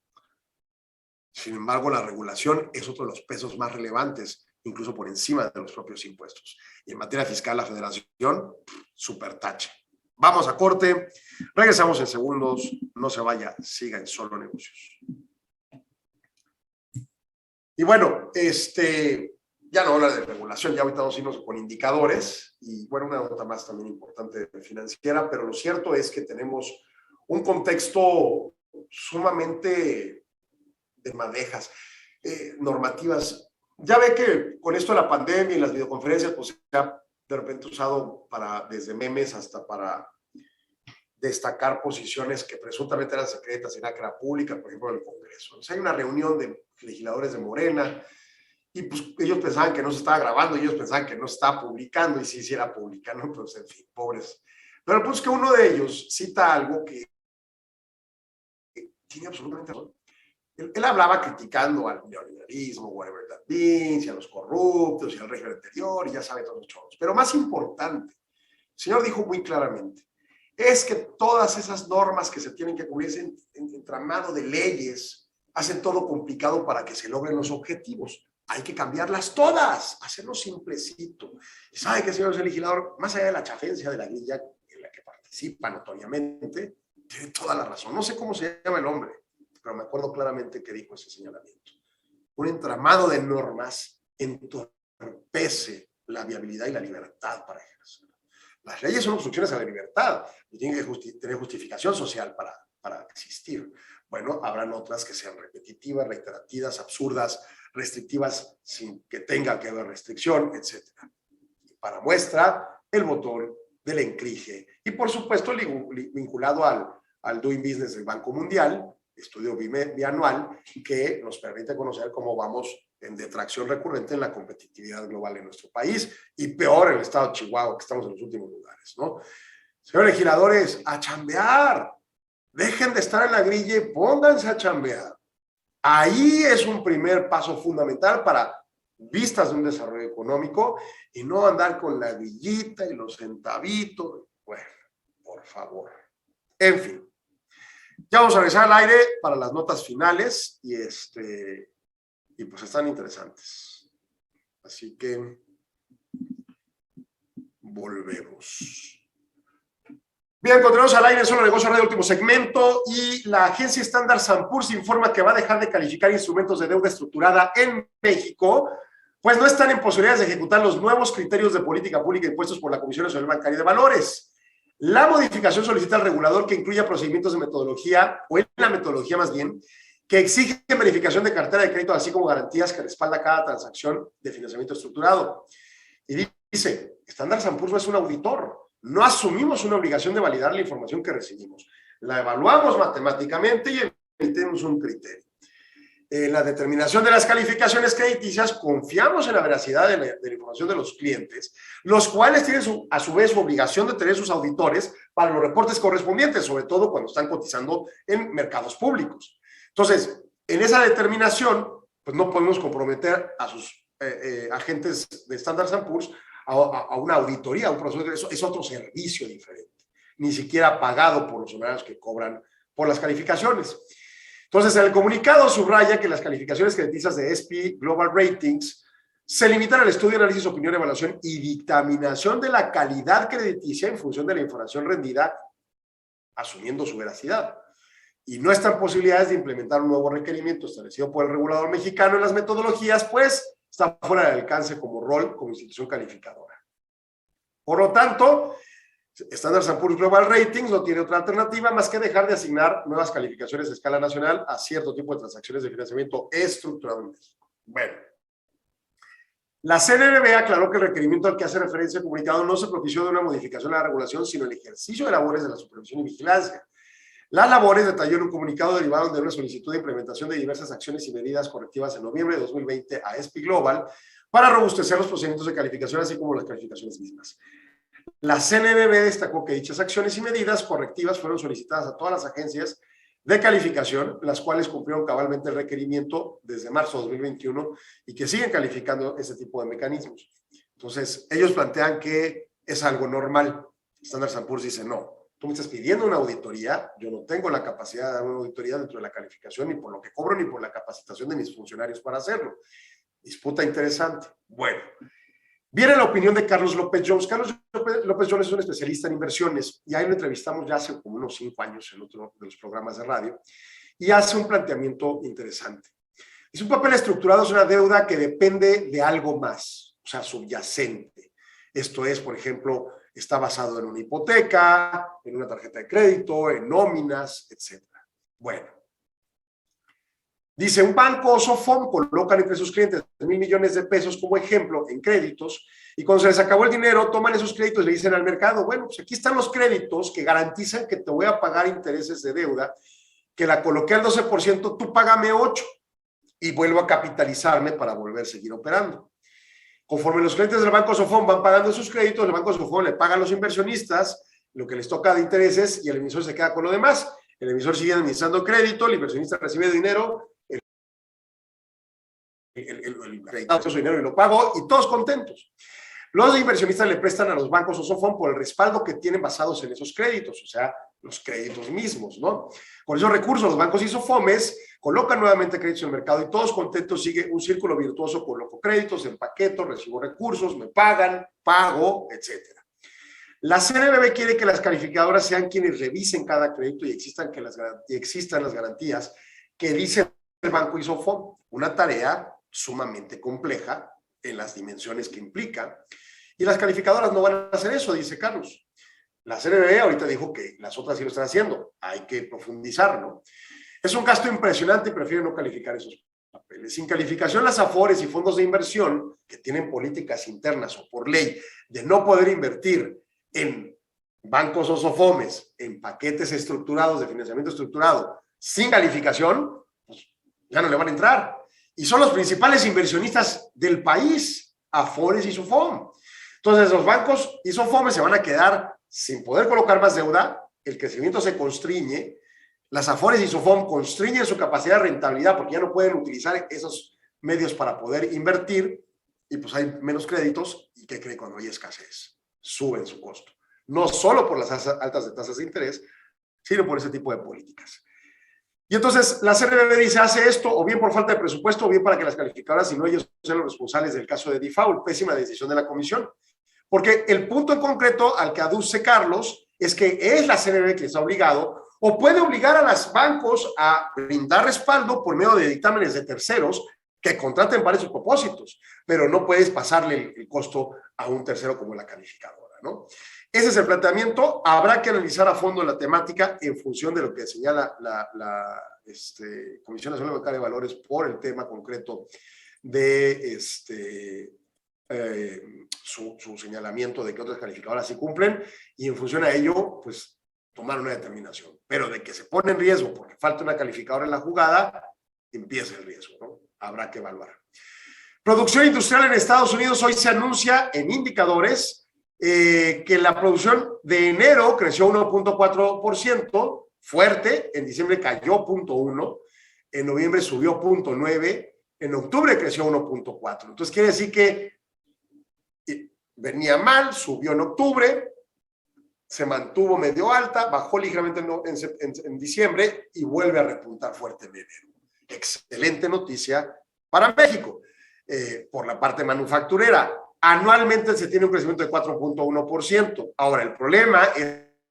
Sin embargo, la regulación es otro de los pesos más relevantes, incluso por encima de los propios impuestos. Y en materia fiscal, la federación, súper tache. Vamos a corte, regresamos en segundos, no se vaya, siga en Solo Negocios. Y bueno, ya no habla de regulación, ya ahorita vamos a irnos con indicadores y bueno, una nota más también importante financiera, pero lo cierto es que tenemos un contexto sumamente de madejas normativas. Ya ve que con esto de la pandemia y las videoconferencias, pues se ha de repente usado desde memes hasta para destacar posiciones que presuntamente eran secretas y era que era pública, por ejemplo, en el Congreso. O sea, hay una reunión de legisladores de Morena y pues ellos pensaban que no se estaba grabando, ellos pensaban que no se estaba publicando y sí era publicando, pues en fin, pobres. Pero pues que uno de ellos cita algo que tiene absolutamente razón. Él hablaba criticando al neoliberalismo, whatever that means, y a los corruptos, y al régimen anterior, y ya sabe todos los chorros. Pero más importante, el señor dijo muy claramente, es que todas esas normas que se tienen que cubrir, ese entramado de leyes, hacen todo complicado para que se logren los objetivos. Hay que cambiarlas todas, hacerlo simplecito. Y sabe que, señor legislador, más allá de la chafencia de la grilla en la que participa notoriamente, tiene toda la razón. No sé cómo se llama el hombre, pero me acuerdo claramente que dijo ese señalamiento. Un entramado de normas entorpece la viabilidad y la libertad para ejercer. Las leyes son obstrucciones a la libertad y tienen que tener justificación social para existir. Bueno, habrán otras que sean repetitivas, reiterativas, absurdas, restrictivas sin que tenga que haber restricción, etc. Y para muestra, el botón del ENCRIGE. Y por supuesto, vinculado al Doing Business del Banco Mundial, estudio bianual, que nos permite conocer cómo vamos en detracción recurrente en la competitividad global en nuestro país, y peor en el estado de Chihuahua, que estamos en los últimos lugares, ¿no? Señores legisladores, a chambear. Dejen de estar en la grilla y pónganse a chambear. Ahí es un primer paso fundamental para vistas de un desarrollo económico y no andar con la grillita y los centavitos. Bueno, por favor. En fin. Ya vamos a regresar al aire para las notas finales y pues están interesantes. Así que volvemos. Bien, continuamos al aire, Solo Negocios Radio, último segmento, y la agencia Standard & Poor's informa que va a dejar de calificar instrumentos de deuda estructurada en México, pues no están en posibilidades de ejecutar los nuevos criterios de política pública impuestos por la Comisión Nacional Bancaria y de Valores. La modificación solicita al regulador que incluya procedimientos de metodología, o en la metodología más bien, que exigen verificación de cartera de crédito, así como garantías que respalda cada transacción de financiamiento estructurado. Y dice, Standard & Poor's no es un auditor. No asumimos una obligación de validar la información que recibimos. La evaluamos matemáticamente y emitimos un criterio. En la determinación de las calificaciones crediticias, confiamos en la veracidad de la información de los clientes, los cuales tienen a su vez su obligación de tener sus auditores para los reportes correspondientes, sobre todo cuando están cotizando en mercados públicos. Entonces, en esa determinación, pues no podemos comprometer a sus agentes de Standard & Poor's a una auditoría, a un proceso de eso, es otro servicio diferente, ni siquiera pagado por los honorarios que cobran por las calificaciones. Entonces, en el comunicado subraya que las calificaciones crediticias de S&P Global Ratings se limitan al estudio, análisis, opinión, evaluación y dictaminación de la calidad crediticia en función de la información rendida, asumiendo su veracidad. Y no están posibilidades de implementar un nuevo requerimiento establecido por el regulador mexicano en las metodologías, pues está fuera del alcance como rol, como institución calificadora. Por lo tanto, Standard & Poor's Global Ratings no tiene otra alternativa más que dejar de asignar nuevas calificaciones a escala nacional a cierto tipo de transacciones de financiamiento estructurado en México. Bueno, la CNBV aclaró que el requerimiento al que hace referencia el comunicado no se propició de una modificación de la regulación, sino el ejercicio de labores de la supervisión y vigilancia. Las labores, detalló en un comunicado, derivaron de una solicitud de implementación de diversas acciones y medidas correctivas en noviembre de 2020 a S&P Global para robustecer los procedimientos de calificación, así como las calificaciones mismas. La CNBV destacó que dichas acciones y medidas correctivas fueron solicitadas a todas las agencias de calificación, las cuales cumplieron cabalmente el requerimiento desde marzo de 2021 y que siguen calificando este tipo de mecanismos. Entonces, ellos plantean que es algo normal. Standard & Poor's dice no. Tú me estás pidiendo una auditoría, yo no tengo la capacidad de dar una auditoría dentro de la calificación, ni por lo que cobro, ni por la capacitación de mis funcionarios para hacerlo. Disputa interesante. Bueno, viene la opinión de Carlos López Jones. Carlos López Jones es un especialista en inversiones, y ahí lo entrevistamos ya hace como unos 5 años en otro de los programas de radio, y hace un planteamiento interesante. Es un papel estructurado, es una deuda que depende de algo más, o sea, subyacente. Esto es, por ejemplo, está basado en una hipoteca, en una tarjeta de crédito, en nóminas, etc. Bueno, dice, un banco o Sofom colocan entre sus clientes 1,000 millones de pesos como ejemplo en créditos, y cuando se les acabó el dinero, toman esos créditos y le dicen al mercado, bueno, pues aquí están los créditos que garantizan que te voy a pagar intereses de deuda, que la coloqué al 12%, tú págame 8% y vuelvo a capitalizarme para volver a seguir operando. Conforme los clientes del Banco Sofom van pagando sus créditos, el Banco Sofom le paga a los inversionistas lo que les toca de intereses y el emisor se queda con lo demás. El emisor sigue administrando crédito, el inversionista recibe dinero el acreditado su dinero y lo pago, y todos contentos. Los inversionistas le prestan a los bancos o SOFOM por el respaldo que tienen basados en esos créditos, o sea, los créditos mismos, ¿no? Con esos recursos, los bancos y SOFOMes colocan nuevamente créditos en el mercado y todos contentos. Sigue un círculo virtuoso: coloco créditos, empaqueto, recibo recursos, me pagan, pago, etcétera. La CNBV quiere que las calificadoras sean quienes revisen cada crédito y existan las garantías que dice el banco y SOFOM, una tarea sumamente compleja en las dimensiones que implica. Y las calificadoras no van a hacer eso, dice Carlos. La CNBV ahorita dijo que las otras sí lo están haciendo. Hay que profundizar, ¿no? Es un gasto impresionante y prefieren no calificar esos papeles. Sin calificación, las AFORES y fondos de inversión que tienen políticas internas o por ley de no poder invertir en bancos o SOFOMes, en paquetes estructurados de financiamiento estructurado, sin calificación, pues ya no le van a entrar. Y son los principales inversionistas del país, AFORES y SOFOM. Entonces, los bancos y SOFOMes se van a quedar sin poder colocar más deuda, el crecimiento se constriñe, las AFORES y SOFOM constriñen su capacidad de rentabilidad porque ya no pueden utilizar esos medios para poder invertir, y pues hay menos créditos. ¿Y qué cree? Cuando hay escasez, suben su costo. No solo por las altas de tasas de interés, sino por ese tipo de políticas. Y entonces la CNBV dice, hace esto o bien por falta de presupuesto o bien para que las calificadoras, si no ellos, sean los responsables del caso de default. Pésima decisión de la comisión. Porque el punto en concreto al que aduce Carlos es que es la CNBV que está obligado o puede obligar a los bancos a brindar respaldo por medio de dictámenes de terceros que contraten para esos propósitos, pero no puedes pasarle el costo a un tercero como la calificadora, ¿no? Ese es el planteamiento. Habrá que analizar a fondo la temática en función de lo que señala la Comisión Nacional Bancaria de Valores por el tema concreto de su señalamiento de que otras calificadoras sí cumplen, y en función a ello, pues, tomar una determinación. Pero de que se pone en riesgo porque falta una calificadora en la jugada, empieza el riesgo, ¿no? Habrá que evaluar. Producción industrial en Estados Unidos. Hoy se anuncia en indicadores que la producción de enero creció 1.4%, fuerte. En diciembre cayó 0.1%, en noviembre subió 0.9%, en octubre creció 1.4%. Entonces quiere decir que venía mal, subió en octubre, se mantuvo medio alta, bajó ligeramente en diciembre y vuelve a repuntar fuerte en enero. Excelente noticia para México. Por la parte manufacturera, anualmente se tiene un crecimiento de 4.1%. Ahora, el problema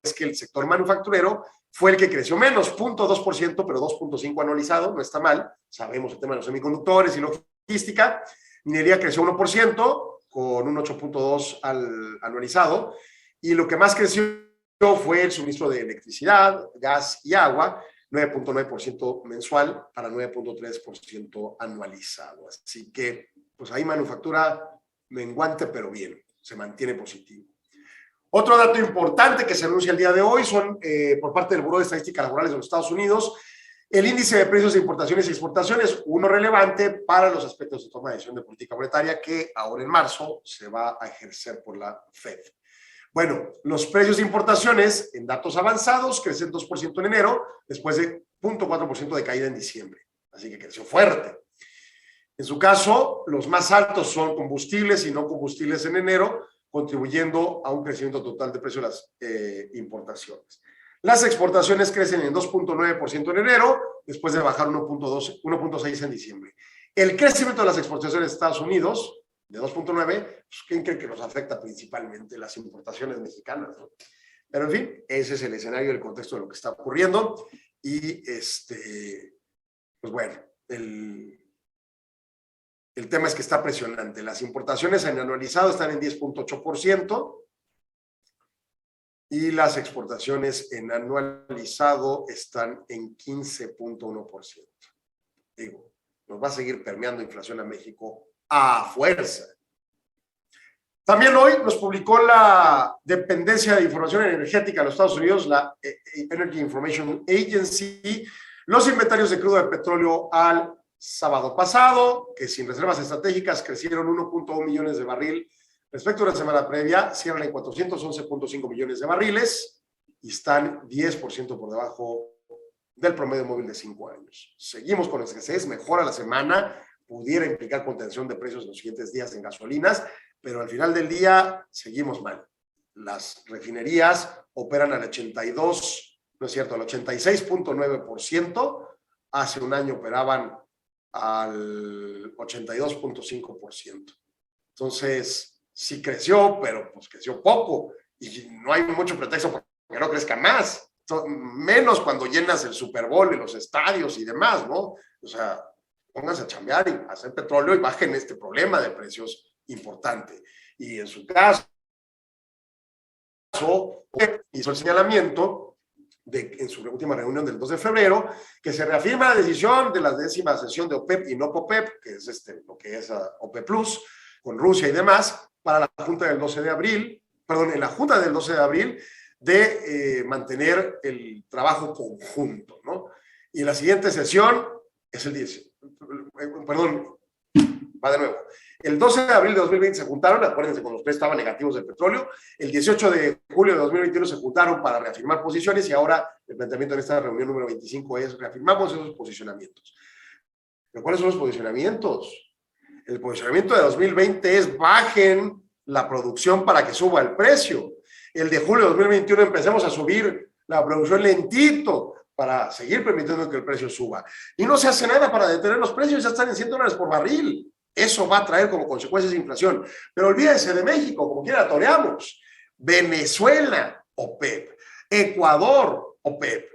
es que el sector manufacturero fue el que creció menos, 0.2%, pero 2.5% anualizado, no está mal. Sabemos el tema de los semiconductores y logística. Minería creció 1%, con un 8.2% anualizado. Y lo que más creció fue el suministro de electricidad, gas y agua, 9.9% mensual para 9.3% anualizado. Así que, pues ahí manufactura menguante, pero bien, se mantiene positivo. Otro dato importante que se anuncia el día de hoy son, por parte del Buró de Estadísticas Laborales de los Estados Unidos, el índice de precios de importaciones y exportaciones, uno relevante para los aspectos de toma de decisión de política monetaria que ahora en marzo se va a ejercer por la Fed. Bueno, los precios de importaciones en datos avanzados crecen 2% en enero, después de 0.4% de caída en diciembre. Así que creció fuerte. En su caso, los más altos son combustibles y no combustibles en enero, contribuyendo a un crecimiento total de precios de las importaciones. Las exportaciones crecen en 2.9% en enero, después de bajar 1.6% en diciembre. El crecimiento de las exportaciones de Estados Unidos, de 2.9%, pues, ¿quién cree que nos afecta principalmente? Las importaciones mexicanas, ¿no? Pero en fin, ese es el escenario, el contexto de lo que está ocurriendo. Y pues bueno, el tema es que está presionante. Las importaciones en anualizado están en 10.8% y las exportaciones en anualizado están en 15.1%. Digo, nos va a seguir permeando inflación a México a fuerza. También hoy nos publicó la Dependencia de Información Energética de los Estados Unidos, la Energy Information Agency, los inventarios de crudo de petróleo al sábado pasado, que sin reservas estratégicas crecieron 1.1 millones de barril respecto a la semana previa, cierran en 411.5 millones de barriles y están 10% por debajo del promedio móvil de 5 años. Seguimos con escasez, mejora la semana, pudiera implicar contención de precios en los siguientes días en gasolinas, pero al final del día seguimos mal. Las refinerías operan al 82, no es cierto, al 86.9%, hace un año operaban al 82.5%. Entonces, sí creció, pero pues creció poco, y no hay mucho pretexto para que no crezca más, menos cuando llenas el Super Bowl en los estadios y demás, ¿no? O sea, pónganse a chambear y a hacer petróleo y bajen este problema de precios importante. Y en su caso, hizo el señalamiento en su última reunión del 2 de febrero, que se reafirma la decisión de la 10ª sesión de OPEP y no OPEP, que es lo que es OPEP Plus, con Rusia y demás, para la Junta del 12 de abril, en la Junta del 12 de abril, de mantener el trabajo conjunto, ¿no? Y la siguiente sesión es el 10, va de nuevo. El 12 de abril de 2020 se juntaron, acuérdense, cuando los precios estaban negativos del petróleo. El 18 de julio de 2021 se juntaron para reafirmar posiciones y ahora el planteamiento en esta reunión número 25 es reafirmamos esos posicionamientos. ¿Pero cuáles son los posicionamientos? El posicionamiento de 2020 es bajen la producción para que suba el precio. El de julio de 2021 empecemos a subir la producción lentito para seguir permitiendo que el precio suba. Y no se hace nada para detener los precios, ya están en $100 por barril. Eso va a traer como consecuencia de inflación. Pero olvídense de México, como quiera toreamos. Venezuela, OPEP. Ecuador, OPEP.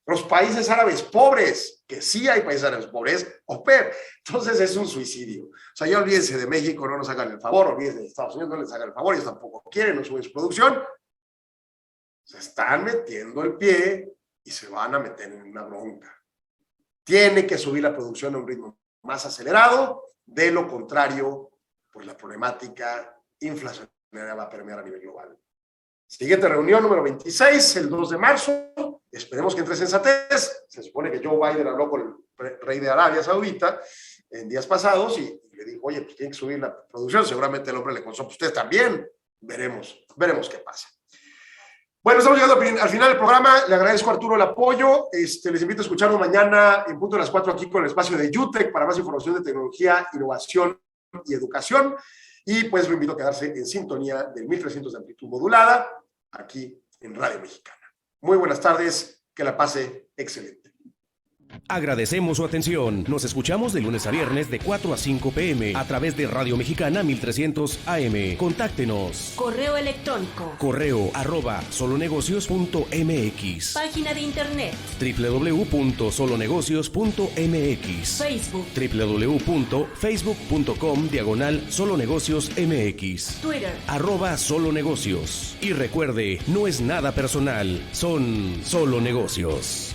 Los países árabes pobres, que sí hay países árabes pobres, OPEP. Entonces es un suicidio. O sea, ya olvídense de México, no nos hagan el favor, olvídense de Estados Unidos, no les hagan el favor, ellos tampoco quieren, no suben su producción. Se están metiendo el pie y se van a meter en una bronca. Tiene que subir la producción a un ritmo más acelerado, de lo contrario, pues la problemática inflacionaria va a permear a nivel global. Siguiente reunión número 26, el 2 de marzo. Esperemos que entre sensatez. Se supone que Joe Biden habló con el rey de Arabia Saudita en días pasados y le dijo, oye, pues tiene que subir la producción. Seguramente el hombre le contestó, pues ustedes también. Veremos qué pasa. Bueno, estamos llegando al final del programa. Le agradezco a Arturo el apoyo. Les invito a escucharnos mañana en punto de las 4 aquí con el espacio de UTEC para más información de tecnología, innovación y educación. Y pues lo invito a quedarse en sintonía del 1300 de amplitud modulada aquí en Radio Mexicana. Muy buenas tardes, que la pase excelente. Agradecemos su atención. Nos escuchamos de lunes a viernes de 4 a 5 p.m. a través de Radio Mexicana 1300 AM. Contáctenos. Correo electrónico. correo@solonegocios.mx. Página de internet. www.solonegocios.mx. Facebook. www.facebook.com/solonegociosmx. Twitter. @solonegocios. Y recuerde, no es nada personal, son solo negocios.